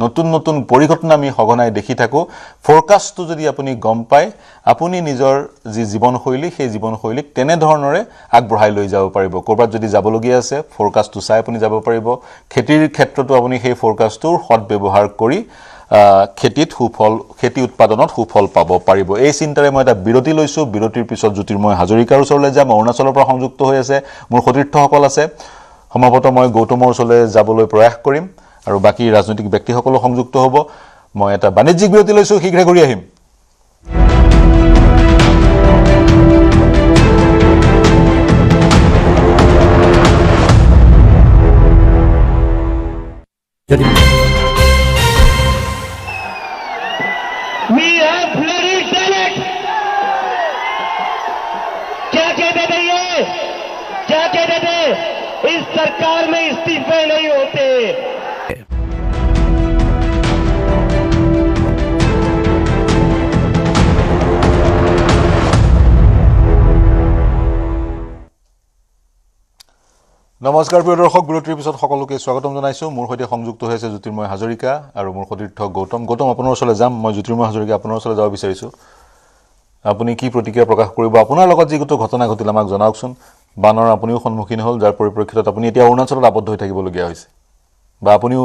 নতুন নতুন পৰিঘটনা আমি সঘনাই দেখি থাকোঁ ফৰকাষ্টটো যদি আপুনি গম পায় আপুনি নিজৰ যি জীৱনশৈলী সেই জীৱনশৈলীক তেনেধৰণৰে আগবঢ়াই লৈ যাব পাৰিব ক'ৰবাত যদি যাবলগীয়া আছে ফৰকাষ্টটো চাই আপুনি যাব পাৰিব খেতিৰ ক্ষেত্ৰতো আপুনি সেই ফৰকাষ্টটোৰ সৎব্যৱহাৰ কৰি খেতি উৎপাদনত সুফল পাব পাৰিব এই চিন্তাৰে মই এটা বিৰতি লৈছোঁ বিৰতিৰ পিছত জ্যোতিৰ্ময় হাজৰিকাৰ ওচৰলৈ যাম অৰুণাচলৰ পৰা সংযুক্ত হৈ আছে মোৰ সতীৰ্থসকল আছে সম্ভৱতঃ মই গৌতমৰ ওচৰলৈ যাবলৈ প্ৰয়াস কৰিম আৰু বাকী ৰাজনৈতিক ব্যক্তিসকলো সংযুক্ত হ'ব মই এটা বাণিজ্যিক বিৰতি লৈছোঁ শীঘ্ৰে ঘূৰি আহিম We have bloody Senate. क्या कहते थे ये क्या कहते थे इस सरकार में इस्तीफे नहीं होते নমস্কাৰ প্ৰিয় দৰ্শক বিৰতিৰ পিছত সকলোকে স্বাগতম জনাইছোঁ মোৰ সৈতে সংযুক্ত হৈ আছে জ্যোতিৰ্ময় হাজৰিকা আৰু মোৰ সতীৰ্থ গৌতম আপোনাৰ ওচৰলৈ যাম মই জ্যোতিৰ্ময় হাজৰিকা আপোনাৰ ওচৰলৈ যাব বিচাৰিছোঁ আপুনি কি প্ৰতিক্ৰিয়া প্ৰকাশ কৰিব আপোনাৰ লগত যিটো ঘটনা ঘটিল আমাক জনাওকচোন বানৰ আপুনিও সন্মুখীন হ'ল যাৰ পৰিপ্ৰেক্ষিতত আপুনি এতিয়া অৰুণাচলত আবদ্ধ হৈ থাকিবলগীয়া হৈছে বা আপুনিও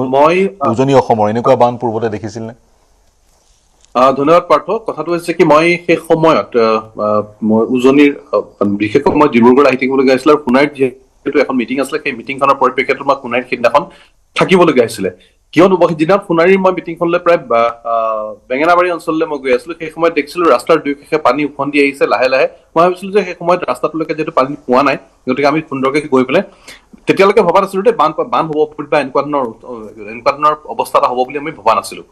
উজনি অসমৰ এনেকুৱা বান পূৰ্বতে দেখিছিল নে ধন্যবাদ পাৰ্থ কথাটো হৈছে কি মই সেই সময়ত উজনিৰ বিশেষকৈ মই ডিব্ৰুগড় আহি থাকিবলগীয়া হৈছিল আৰু সোণাৰীত যিহেতু এখন মিটিং আছিলে সেই মিটিংখনৰ পৰিপ্ৰেক্ষিতত মই সোণাৰীত সিদিনাখন থাকিবলগীয়া হৈছিলে কিয়নো সিদিনা সোণাৰীৰ মই মিটিংখনলৈ প্ৰায় বেঙেনাবাৰী অঞ্চললৈ মই গৈ আছিলো সেই সময়ত দেখিছিলো ৰাস্তাৰ দুয়োকাষে পানী উফন্দি আহিছে লাহে লাহে মই ভাবিছিলো যে সেই সময়ত ৰাস্তাটোলৈকে যিহেতু পানী পোৱা নাই গতিকে আমি সুন্দৰকৈ গৈ পেলাই তেতিয়ালৈকে ভবা নাছিলো যে বান হ'ব বা এনেকুৱা ধৰণৰ অৱস্থা এটা হ'ব বুলি আমি ভবা নাছিলো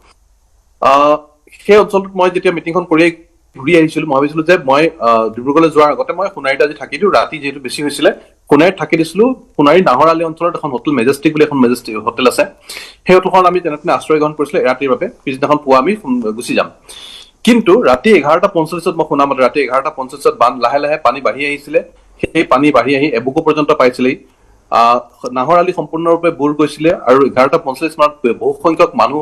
সেই অঞ্চলটোত মই যেতিয়া মিটিংখন কৰি ঘূৰি আহিছিলো মই ভাবিছিলো যে মই ডিব্ৰুগড়লৈ যোৱাৰ আগতে মই সোণাৰীত আজি থাকি দিওঁ ৰাতি যিহেতু বেছি হৈছিলে সোণাৰীত থাকি দিছিলো সোণাৰী নাহৰআলি অঞ্চলত এখন হোটেল মেজেষ্টিক বুলি এখন হোটেল আছে সেই হোটেলখন আমি তেনেকৈ আশ্ৰয় গ্ৰহণ কৰিছিলো ৰাতিৰ বাবে পিছদিনাখন পুৱা আমি গুচি যাম কিন্তু ৰাতি 11:45 মই শুনা মতে ৰাতি 11:45 বান লাহে লাহে পানী বাঢ়ি আহিছিলে সেই পানী বাঢ়ি আহি এবুকু পৰ্যন্ত পাইছিলেই নাহৰআলি সম্পূৰ্ণৰূপে বুৰ গৈছিলে আৰু 11:45 মানত বহু সংখ্যক মানুহ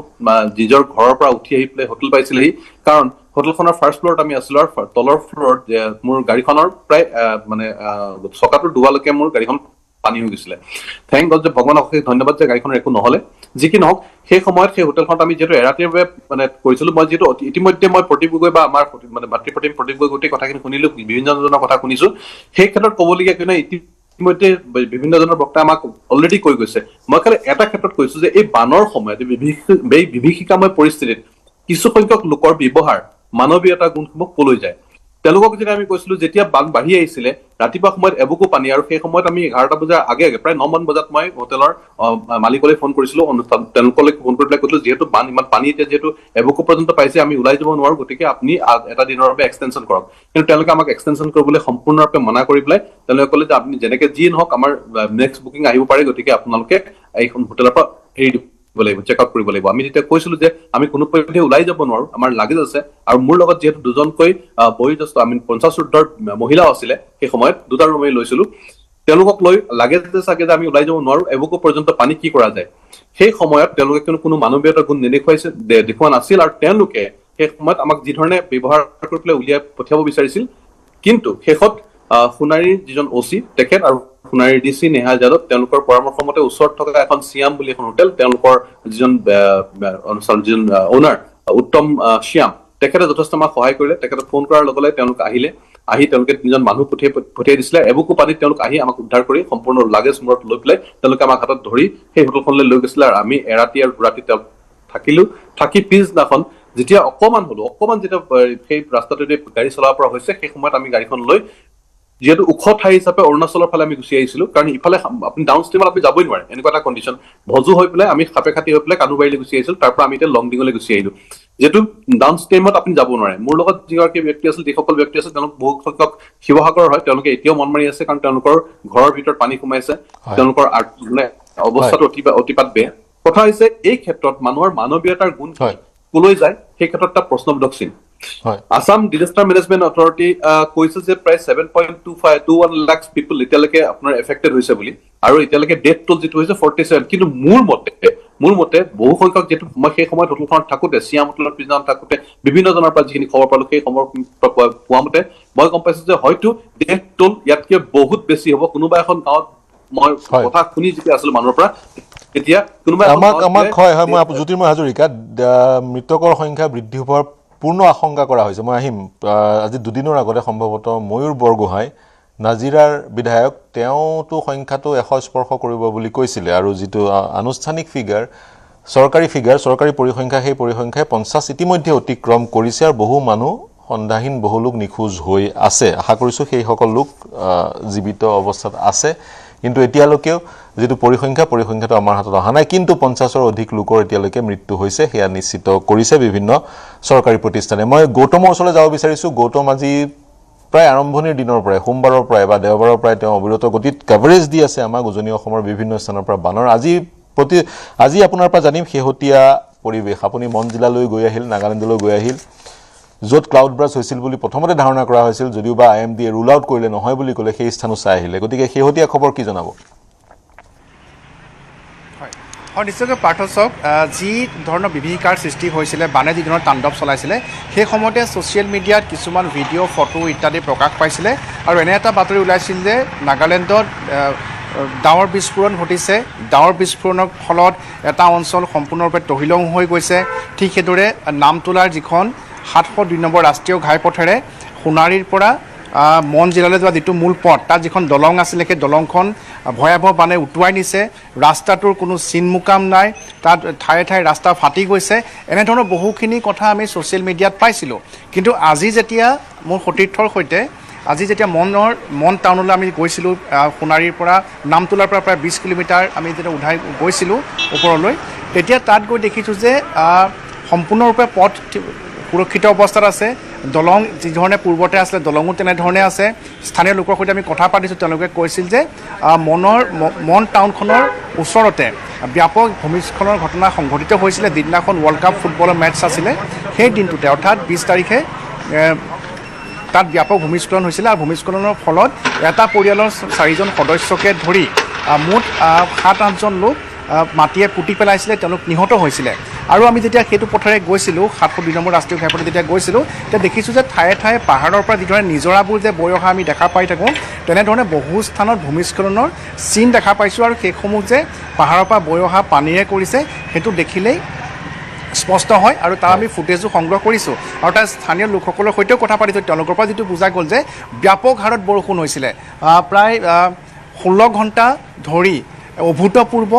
নিজৰ ঘৰৰ পৰা উঠি আহি পেলাই হোটেল পাইছিলেহি কাৰণ হোটেলখনৰ ফাৰ্ষ্ট ফ্ল'ৰত আমি আছিলো আৰু তলৰ ফ্ল'ৰত মোৰ গাড়ীখনৰ প্ৰায় মানে চকাটো ডুবালৈকে মোৰ গাড়ীখন পানী হৈ গৈছিলে থেংক গড যে ভগৱানক ধন্যবাদ যে গাড়ীখনৰ একো নহলে যি কি নহওক সেই সময়ত সেই হোটেলখনত আমি যিহেতু এৰাতিৰ বাবে মানে কৰিছিলো মই যিহেতু ইতিমধ্যে মই প্ৰদীপ গগৈ বা আমাৰ মানে ভাতৃপ্ৰতিম প্ৰদীপ গগৈ গোটেই কথাখিনি শুনিলো বিভিন্নজনৰ কথা শুনিছো সেই ক্ষেত্ৰত ক'বলগীয়া কিয়নো ইতিমধ্যে বিভিন্নজনৰ বক্তা আমাক অলৰেডি কৈ গৈছে মই খালি এটা ক্ষেত্ৰত কৈছো যে এই বানৰ সময়ত বিভীষিকাময় পৰিস্থিতিত কিছু সংখ্যক লোকৰ ব্যৱহাৰ মানৱীয়তা গুণসমূহ কলৈ যায় তেওঁলোকক যেতিয়া আমি কৈছিলো যেতিয়া বান বাঢ়ি আহিছিলে ৰাতিপুৱা সময়ত এবুকু পানী আৰু সেই সময়ত আমি 11টা বজাৰ আগে প্ৰায় 9মান বজাত মই হোটেলৰ মালিকলৈ ফোন কৰিছিলো তেওঁলোকলৈ ফোন কৰি পেলাই কৈছিলো যিহেতু ইমান পানী এতিয়া যিহেতু এবুকু পৰ্যন্ত পাইছে আমি ওলাই যাব নোৱাৰো গতিকে আপুনি এটা দিনৰ বাবে এক্সটেনশ্যন কৰক কিন্তু তেওঁলোকে আমাক এক্সটেনশ্যন কৰিবলৈ সম্পূৰ্ণৰূপে মনা কৰি পেলাই তেওঁলোকে ক'লে যে আপুনি যেনেকে যি নহওক আমাৰ নেক্সট বুকিং আহিব পাৰে গতিকে আপোনালোকে এইখন হোটেলৰ পৰা এৰি দিব চেক আউট কৰিব লাগিব আমি যেতিয়া কৈছিলো যে আমি কোনো পধ্যে ওলাই যাব নোৱাৰো আমাৰ লাগেজ আছে আৰু মোৰ লগত যিহেতু দুজনকৈ বয়োজ্যেষ্ঠ আমি 50 ঊৰ্ধৰ মহিলাও আছিলে সেই সময়ত দুটা ৰুম আমি লৈছিলো তেওঁলোকক লৈ লাগেজ চাগে যে আমি ওলাই যাব নোৱাৰো এবুকু পৰ্যন্ত পানী কি কৰা যায় সেই সময়ত তেওঁলোকে কোনো মানৱীয়তা গুণ দেখুওৱা নাছিল আৰু তেওঁলোকে সেই সময়ত আমাক যি ধৰণে ব্যৱহাৰ কৰি পেলাই উলিয়াই পঠিয়াব বিচাৰিছিল কিন্তু শেষত সোণাৰীৰ যিজন OC তেখেত আৰু সোণাৰীৰ DC নেহা যাদৱ তেওঁলোকৰ পৰামৰ্শ মতে ওচৰত থকা এখন শ্যাম বুলি এখন হোটেল তেওঁলোকৰ যিজন অনাৰ উত্তম শ্যাম তেখেতে যথেষ্ট আমাক সহায় কৰিলে তেখেতে ফোন কৰাৰ লগে লগে তেওঁলোক আহিলে আহি তেওঁলোকে দুজন মানুহ পঠিয়াই দিছিলে এবুকু পানীত তেওঁলোক আহি আমাক উদ্ধাৰ কৰি সম্পূৰ্ণ লাগেজ মূৰত লৈ পেলাই তেওঁলোকে আমাক হাতত ধৰি সেই হোটেলখনলৈ লৈ গৈছিলে আৰু আমি এৰাতি আৰু দুৰাতি থাকিলো থাকি পিছদিনাখন যেতিয়া অকমান যেতিয়া সেই ৰাস্তাটোতে গাড়ী চলাব পৰা হৈছে সেই সময়ত আমি গাড়ীখন লৈ যেহেতু ওখ ঠাই হিচাপে অৰুণাচলৰ ফালে আমি গুচি আহিছিলো কাৰণ ইফালে আপুনি ডাউন ষ্ট্ৰীমত আপুনি যাবই নোৱাৰে এনেকুৱা এটা কণ্ডিশ্যন ভজু হৈ পেলাই আমি খাপে খাতি হৈ পেলাই কানুবাৰীলৈ গুচি আহিছিলো তাৰ পৰা আমি এতিয়া লংডিঙলৈ গুচি আহিলো যেহেতু ডাউন ষ্ট্ৰীমত আপুনি যাব নোৱাৰে মোৰ লগত যিগৰাকী ব্যক্তি আছিল যিসকল ব্যক্তি আছিল তেওঁলোক বহু সংখ্যক শিৱসাগৰৰ হয় তেওঁলোকে এতিয়াও মন মাৰি আছে কাৰণ তেওঁলোকৰ ঘৰৰ ভিতৰত পানী সোমাইছে তেওঁলোকৰ মানে অৱস্থাটো অতিপাত বেয়া কথা হৈছে এই ক্ষেত্ৰত মানুহৰ মানৱীয়তাৰ গুণ কলৈ যায় সেই ক্ষেত্ৰত এটা প্ৰশ্নবোধক চিন আসাম ডিজাস্টাৰ মেনেজমেণ্ট অথৰিটি কৈছে যে প্ৰায় 7.21 লাখ পিপল এতিয়ালৈকে আপোনাৰ এফেক্টেড হৈছে বুলি আৰু এতিয়ালৈকে ডেথ টোল যিটো হৈছে 47 কিন্তু মোৰ মতে বহু সংখ্যক যেটো মই সেই সময়ত হোটেলখনত থাকোতে চিয়াম হোটেলত পিছদিনা থাকোতে বিভিন্ন জনৰ পৰা যিখিনি খবৰ পালো সেই খবৰ পোৱা মতে মই গম পাইছো যে হয়তো ডেথ টোল ইয়াতকে বহুত বেছি হ'ব কোনোবা এখন গাঁৱত মই কথা শুনি যেতিয়া আছিলো মানুহৰ পৰা এতিয়া কোনোবা আমাক হয় মই জ্যোতিৰ্ময় হাজৰিকা মৃতকৰ সংখ্যা বৃদ্ধি হোৱাৰ পূৰ্ণ আশংকা কৰা হৈছে মই আহিম আজি দুদিনৰ আগতে সম্ভৱতঃ ময়ূৰ বৰগোহাঁই নাজিৰাৰ বিধায়ক তেওঁতো সংখ্যাটো 100 স্পৰ্শ কৰিব বুলি কৈছিলে আৰু যিটো আনুষ্ঠানিক চৰকাৰী পৰিসংখ্যা সেই পৰিসংখ্যাই 50 ইতিমধ্যে অতিক্ৰম কৰিছে আৰু বহু মানুহ সন্ধানহীন বহু লোক নিখোজ হৈ আছে আশা কৰিছো সেই সকল লোক জীৱিত অৱস্থাত আছে কিন্তু এতিয়ালৈকেও যেটো পৰিসংখ্যাটো আমাৰ হাতত অহা নাই কিন্তু 50ৰ অধিক লোকৰ এতিয়ালৈকে মৃত্যু হৈছে হেয়া নিশ্চিত কৰিছে বিভিন্ন চৰকাৰী প্ৰতিষ্ঠানে মই গৌতমৰ ওচৰলৈ যাব বিচাৰিছো গৌতম আজি প্ৰায় আৰম্ভণিৰ দিনৰ পৰাই সোমবাৰৰ পৰাই বা দেওবাৰৰ পৰাই তেওঁ অবিৰত গতিত কভাৰেজ দি আছে আমাক উজনি অসমৰ বিভিন্ন স্থানৰ পৰা বানৰ আজি আপোনাৰ পৰা জানিম শেহতীয়া পৰিৱেশ আপুনি মন জিলালৈ গৈ আহিল নাগালেণ্ডলৈ গৈ আহিল য'ত ক্লাউড ব্ৰাছ হৈছিল বুলি প্ৰথমতে ধাৰণা কৰা হৈছিল যদিও বা IMD ৰুল আউট কৰিলে নহয় বুলি ক'লে সেই স্থানো চাই আহিলে গতিকে শেহতীয়া খবৰ কি জনাব হয় নিশ্চয়কৈ পাৰ্থ চাওক যি ধৰণৰ বিভীষিকাৰ সৃষ্টি হৈছিলে বানে যি ধৰণৰ তাণ্ডৱ চলাইছিলে সেই সময়তে ছ'চিয়েল মিডিয়াত কিছুমান ভিডিঅ' ফটো ইত্যাদি প্ৰকাশ পাইছিলে আৰু এনে এটা বাতৰি ওলাইছিল যে নাগালেণ্ডত ডাৱৰ বিস্ফোৰণ ঘটিছে ডাৱৰ বিস্ফোৰণৰ ফলত এটা অঞ্চল সম্পূৰ্ণৰূপে তহিলং হৈ গৈছে ঠিক সেইদৰে নামতোলাৰ যিখন 702 নম্বৰ ৰাষ্ট্ৰীয় ঘাইপথেৰে সোণাৰীৰ পৰা মন জিলালৈ যোৱা যিটো মূল পথ তাত যিখন দলং আছিলে সেই দলংখন ভয়াৱহ বানে উটুৱাই নিছে ৰাস্তাটোৰ কোনো চিনমুকাম নাই তাত ঠায়ে ঠায়ে ৰাস্তা ফাটি গৈছে এনেধৰণৰ বহুখিনি কথা আমি ছ'চিয়েল মিডিয়াত পাইছিলোঁ কিন্তু আজি যেতিয়া মোৰ সতীৰ্থৰ সৈতে আজি যেতিয়া মন টাউনলৈ আমি গৈছিলোঁ সোণাৰীৰ পৰা নামতোলাৰ পৰা প্ৰায় 20 কিলোমিটাৰ আমি যেতিয়া উঠাই গৈছিলোঁ ওপৰলৈ তেতিয়া তাত গৈ দেখিছোঁ যে সম্পূৰ্ণৰূপে পথ সুৰক্ষিত অৱস্থাত আছে দলং যি ধৰণে পূৰ্বতে আছিলে দলঙো তেনেধৰণে আছে স্থানীয় লোকৰ সৈতে আমি কথা পাতিছোঁ তেওঁলোকে কৈছিল যে মন টাউনখনৰ ওচৰতে ব্যাপক ভূমিস্খলনৰ ঘটনা সংঘটিত হৈছিলে যিদিনাখন ৱৰ্ল্ড কাপ ফুটবলৰ মেটচ আছিলে সেই দিনটোতে অৰ্থাৎ 20 তাৰিখে তাত ব্যাপক ভূমিস্খলন হৈছিলে আৰু ভূমিস্খলনৰ ফলত এটা পৰিয়ালৰ 4জন সদস্যকে ধৰি মুঠ 7-8জন লোক মাটিয়ে পুতি পেলাইছিলে তেওঁলোক নিহত হৈছিলে আৰু আমি যেতিয়া সেইটো পথেৰে গৈছিলোঁ 702 নম্বৰ ৰাষ্ট্ৰীয় ঘাইপথে যেতিয়া গৈছিলোঁ তেতিয়া দেখিছোঁ যে ঠায়ে ঠায়ে পাহাৰৰ পৰা যিধৰণে নিজৰাবোৰ যে বৈ অহা আমি দেখা পাই থাকোঁ তেনেধৰণে বহু স্থানত ভূমিস্খলনৰ চিন দেখা পাইছোঁ আৰু সেইসমূহ যে পাহাৰৰ পৰা বৈ অহা পানীৰে কৰিছে সেইটো দেখিলেই স্পষ্ট হয় আৰু তাৰ আমি ফুটেজো সংগ্ৰহ কৰিছোঁ আৰু তাৰ স্থানীয় লোকসকলৰ সৈতেও কথা পাতিছোঁ তেওঁলোকৰ পৰা যিটো বুজা গ'ল যে ব্যাপক হাৰত বৰষুণ হৈছিলে প্ৰায় 16 ঘণ্টা ধৰি অভূতপূৰ্ব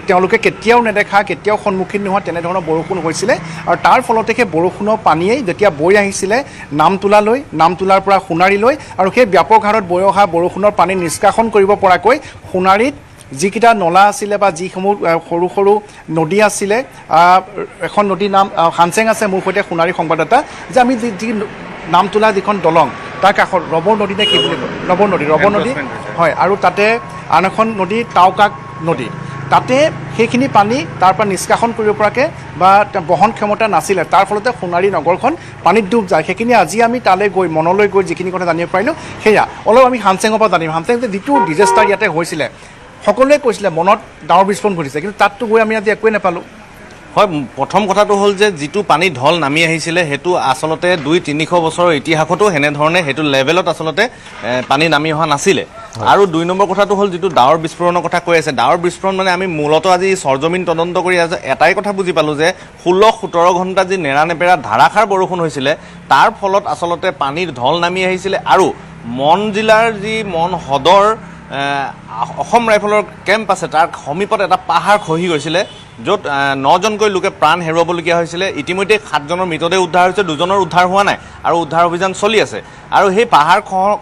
তেওঁলোকে কেতিয়াও নেদেখা কেতিয়াও সন্মুখীন নোহোৱা তেনেধৰণৰ বৰষুণ হৈছিলে আৰু তাৰ ফলতে সেই বৰষুণৰ পানীয়েই যেতিয়া বৈ আহিছিলে নামতোলাৰ পৰা সোণাৰীলৈ আৰু সেই ব্যাপক হাৰত বৈ অহা বৰষুণৰ পানী নিষ্কাশন কৰিব পৰাকৈ সোণাৰীত যিকেইটা নলা আছিলে বা যিসমূহ সৰু সৰু নদী আছিলে এখন নদীৰ নাম হানচেং আছে মোৰ সৈতে সোণাৰী সংবাদদাতা যে আমি যি নামতোলা যিখন দলং তাৰ কাষত ৰবৰ নদী নে কি বুলি কয় ৰবৰ নদী হয় আৰু তাতে আন এখন নদী টাওকাক নদী তাতে সেইখিনি পানী তাৰ পৰা নিষ্কাশন কৰিব পৰাকৈ বা বহন ক্ষমতা নাছিলে তাৰ ফলতে সোণাৰী নগৰখন পানীত ডুব যায় সেইখিনি আজি আমি তালৈ গৈ মনলৈ গৈ যিখিনি কথা জানিব পাৰিলোঁ সেয়া অলপ আমি হানচেঙৰ পৰা জানিম হানচেং যে যিটো ডিজাষ্টাৰ ইয়াতে হৈছিলে সকলোৱে কৈছিলে মনত ডাৱৰ বিস্ফোৰণ ঘটিছে কিন্তু তাততো গৈ আমি আজি একোৱে নাপালোঁ হয় প্ৰথম কথাটো হ'ল যে যিটো পানী ঢল নামি আহিছিলে সেইটো আচলতে 200-300 বছৰৰ ইতিহাসতো হেনেধৰণে সেইটো লেভেলত আচলতে পানী নামি অহা নাছিলে আৰু 2 নম্বৰ কথাটো হ'ল যিটো ডাৱৰ বিস্ফোৰণৰ কথা কৈ আছে, ডাৱৰ বিস্ফোৰণ মানে আমি মূলতঃ আজি সৰজমিন তদন্ত কৰি এটাই কথা বুজি পালোঁ যে 16-17 ঘণ্টা যি নেৰানেপেৰা ধাৰাসাৰ বৰষুণ হৈছিলে তাৰ ফলত আচলতে পানীৰ ঢল নামি আহিছিলে আৰু মন জিলাৰ যি মন হ্ৰদৰ অসম ৰাইফলৰ কেম্প আছে তাৰ সমীপত এটা পাহাৰ খহি গৈছিলে য'ত 9জনকৈ লোকে প্ৰাণ হেৰুৱাবলগীয়া হৈছিলে। ইতিমধ্যে 7জনৰ মৃতদেহ উদ্ধাৰ হৈছে, 2জনৰ উদ্ধাৰ হোৱা নাই আৰু উদ্ধাৰ অভিযান চলি আছে। আৰু সেই পাহাৰ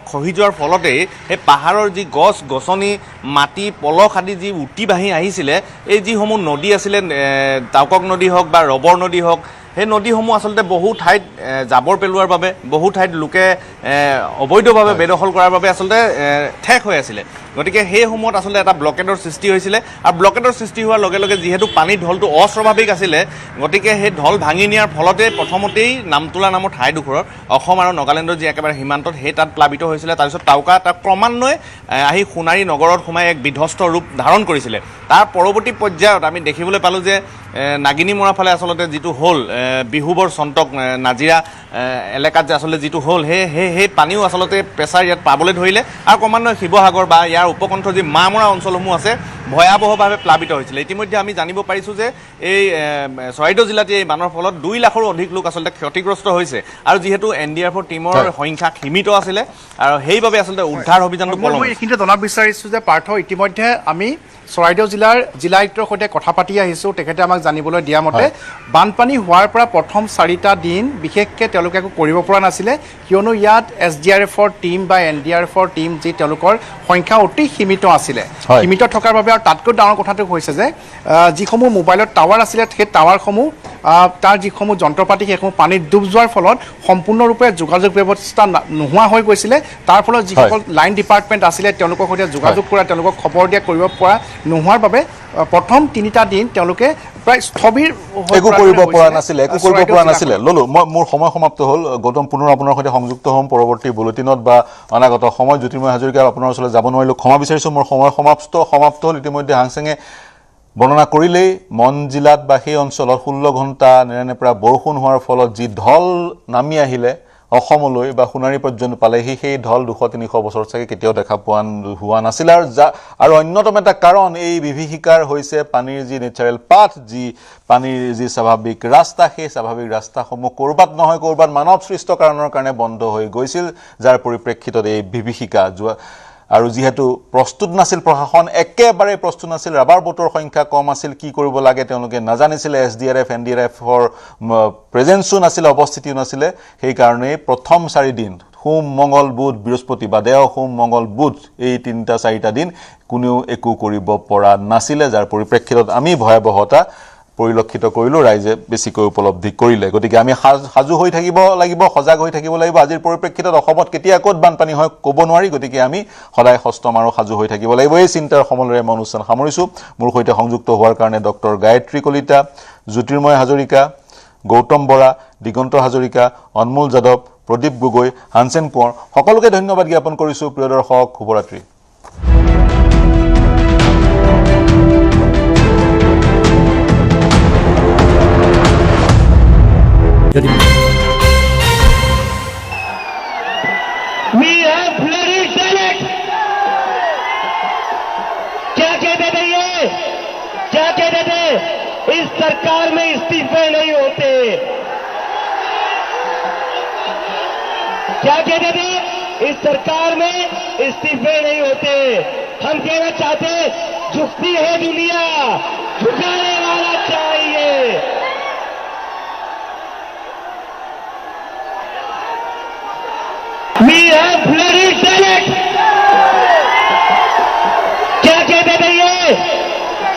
খহি যোৱাৰ ফলতেই সেই পাহাৰৰ যি গছ গছনি মাটি পলস আদি যি উটি বাঢ়ি আহিছিলে, এই যিসমূহ নদী আছিলে টাউকক নদী হওক বা ৰবৰ নদী হওক, সেই নদীসমূহ আচলতে বহু ঠাইত জাবৰ পেলোৱাৰ বাবে, বহু ঠাইত লোকে অবৈধভাৱে বেদখল কৰাৰ বাবে আচলতে ঠেক হৈ আছিলে। গতিকে সেই সময়ত আচলতে এটা ব্লকেডৰ সৃষ্টি হৈছিলে আৰু ব্লকেডৰ সৃষ্টি হোৱাৰ লগে লগে যিহেতু পানীৰ ঢলটো অস্বাভাৱিক আছিলে, গতিকে সেই ঢল ভাঙি নিয়াৰ ফলতে প্ৰথমতেই নামতোলা নামৰ ঠাইডোখৰত অসম আৰু নাগালেণ্ডৰ যি একেবাৰে সীমান্তত সেই তাত প্লাবিত হৈছিলে। তাৰপিছত টাউকা তাক ক্ৰমান্বয়ে আহি সোণাৰী নগৰত সোমাই এক বিধ্বস্ত ৰূপ ধাৰণ কৰিছিলে। তাৰ পৰৱৰ্তী পৰ্যায়ত আমি দেখিবলৈ পালোঁ যে নাগিনী মৰাৰ ফালে আচলতে যিটো হ'ল বিহুবৰ চন্তক নাজিৰা এলেকাত যে আচলতে যিটো হ'ল সেই পানীও আচলতে প্ৰেছাৰ ইয়াত পাবলৈ ধৰিলে আৰু ক্ৰমান্বয়ে শিৱসাগৰ বা ইয়াৰ উপকণ্ঠ যি মামৰা অঞ্চলসমূহ আছে ভয়াৱহভাৱে প্লাবিত হৈছিলে। ইতিমধ্যে আমি জানিব পাৰিছোঁ যে এই চৰাইদেউ জিলাতে এই বানৰ ফলত 2 লাখৰো অধিক লোক আচলতে ক্ষতিগ্ৰস্ত হৈছে আৰু যিহেতু NDRF টীমৰ সংখ্যা সীমিত আছিলে আৰু সেইবাবে আচলতে উদ্ধাৰ অভিযানটো পলম। মই এইখিনিতে জনাব বিচাৰিছোঁ যে পাৰ্থ, ইতিমধ্যে আমি চৰাইদেউ জিলাৰ জিলা আয়ুক্তৰ সৈতে কথা পাতি আহিছোঁ। তেখেতে আমাক জানিবলৈ দিয়া মতে বানপানী হোৱাৰ পৰা প্ৰথম 4টা দিন বিশেষকৈ তেওঁলোকে একো কৰিব পৰা নাছিলে, কিয়নো ইয়াত SDRFৰ টীম বা NDRFৰ টীম যি তেওঁলোকৰ সংখ্যা অতি সীমিত আছিলে। সীমিত থকাৰ বাবে আৰু তাতকৈ ডাঙৰ কথাটো হৈছে যে যিসমূহ মোবাইলত টাৱাৰ আছিলে সেই টাৱাৰসমূহ তাৰ যিসমূহ যন্ত্ৰপাতি সেইসমূহ পানীত ডুব যোৱাৰ ফলত সম্পূৰ্ণৰূপে যোগাযোগ ব্যৱস্থা নোহোৱা হৈ গৈছিলে। তাৰ ফলত যিসকল লাইন ডিপাৰ্টমেণ্ট আছিলে তেওঁলোকৰ সৈতে যোগাযোগ কৰা, তেওঁলোকক খবৰ দিয়া কৰিব পৰা নোহোৱাৰ বাবে প্ৰথম 3টা দিন তেওঁলোকে প্ৰায় স্থবিৰ একো কৰিব পৰা নাছিলে। ললো মোৰ সময় সমাপ্ত হ'ল। গৌতম, পুনৰ আপোনাৰ সৈতে সংযুক্ত হ'ম পৰৱৰ্তী বুলেটিনত বা অনাগত সময়। জ্যোতিৰ্ময় হাজৰিকা আপোনাৰ ওচৰলৈ যাব নোৱাৰিলোঁ, ক্ষমা বিচাৰিছোঁ। মোৰ সময় সমাপ্ত হ'ল। ইতিমধ্যে হাংচেঙে বৰ্ণনা কৰিলেই মন জিলাত বা সেই অঞ্চলত 16 ঘণ্টা নেৰানেপেৰা বৰষুণ হোৱাৰ ফলত যি ঢল নামি আহিলে অসমলৈ বা সোণাৰী পৰ্যন্ত পালেহি, সেই ঢল 200-300 বছৰ চাগে কেতিয়াও দেখা হোৱা নাছিল। আৰু অন্যতম এটা কাৰণ এই বিভীষিকাৰ হৈছে পানীৰ যি নেচাৰেল পাথ, যি পানীৰ যি স্বাভাৱিক ৰাস্তা, সেই স্বাভাৱিক ৰাস্তাসমূহ ক'ৰবাত নহয় ক'ৰবাত মানৱ সৃষ্ট কাৰণৰ কাৰণে বন্ধ হৈ গৈছিল, যাৰ পৰিপ্ৰেক্ষিতত এই বিভীষিকা আৰু যিহেতু প্ৰস্তুত নাছিল প্ৰশাসন, একেবাৰে প্ৰস্তুত নাছিল, ৰাবাৰ বোটৰ সংখ্যা কম আছিল, কি কৰিব লাগে তেওঁলোকে নাজানিছিলে, SDRF NDRFৰ প্ৰেজেন্সো নাছিলে, উপস্থিতিও নাছিলে। সেইকাৰণেই প্ৰথম 4 দিন সোম মঙ্গল বুধ বৃহস্পতি বা দেও সোম মঙ্গল বুধ এই 3-4টা দিন কোনেও একো কৰিব পৰা নাছিলে, যাৰ পৰিপ্ৰেক্ষিতত আমি ভয়াৱহতা পৰিলক্ষিত কৰিলোঁ, ৰাইজে বেছিকৈ উপলব্ধি কৰিলে। গতিকে আমি সাজু হৈ থাকিব লাগিব, সজাগ হৈ থাকিব লাগিব। আজিৰ পৰিপ্ৰেক্ষিতত অসমত কেতিয়া ক'ত বানপানী হয় ক'ব নোৱাৰি, গতিকে আমি সদায় সষ্টম আৰু সাজু হৈ থাকিব লাগিব। এই চিন্তাৰ সমলেৰে মই অনুষ্ঠান সামৰিছোঁ। মোৰ সৈতে সংযুক্ত হোৱাৰ কাৰণে ডক্টৰ গায়ত্ৰী কলিতা, জ্যোতিৰ্ময় হাজৰিকা, গৌতম বৰা, দিগন্ত হাজৰিকা, অনমোল যাদৱ, প্ৰদীপ গগৈ, হানচেন কোঁৱৰ সকলোকে ধন্যবাদ জ্ঞাপন কৰিছোঁ। প্ৰিয় দৰ্শক, শুভৰাত্ৰি। We have bloody Senate. क्या कहते थे ये? क्या कहते थे? इस सरकार में इस्तीफे नहीं होते। क्या कहते थे? इस सरकार में इस्तीफे नहीं होते। हम कहना चाहते, झुकती है दुनिया, झुकाने वाला चाहिए। We have bloody Senate. क्या कहते थे ये?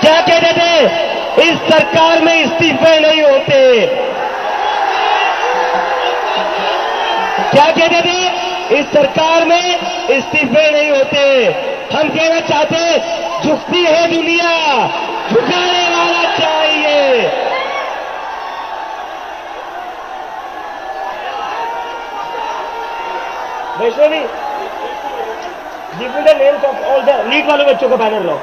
क्या कहते थे? इस सरकार में इस्तीफे नहीं होते। क्या कहते थे? इस सरकार में इस्तीफे नहीं होते। हम कहना चाहते, झुकती है दुनिया, झुकाने वाला चाहिए। Vaishnavi, give me the names of all the NEET वाले बच्चों का बैनर लो।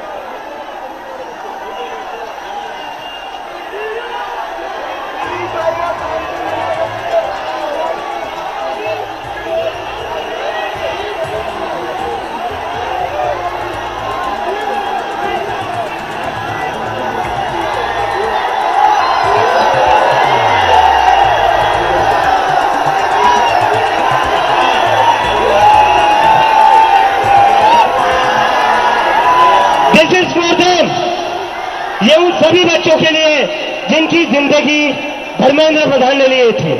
बच्चों के लिए जिनकी जिंदगी धर्मेंद्र प्रधान ने लिए थी।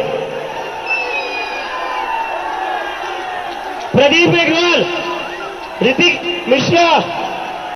प्रदीप मेघवाल, ऋतिक मिश्रा,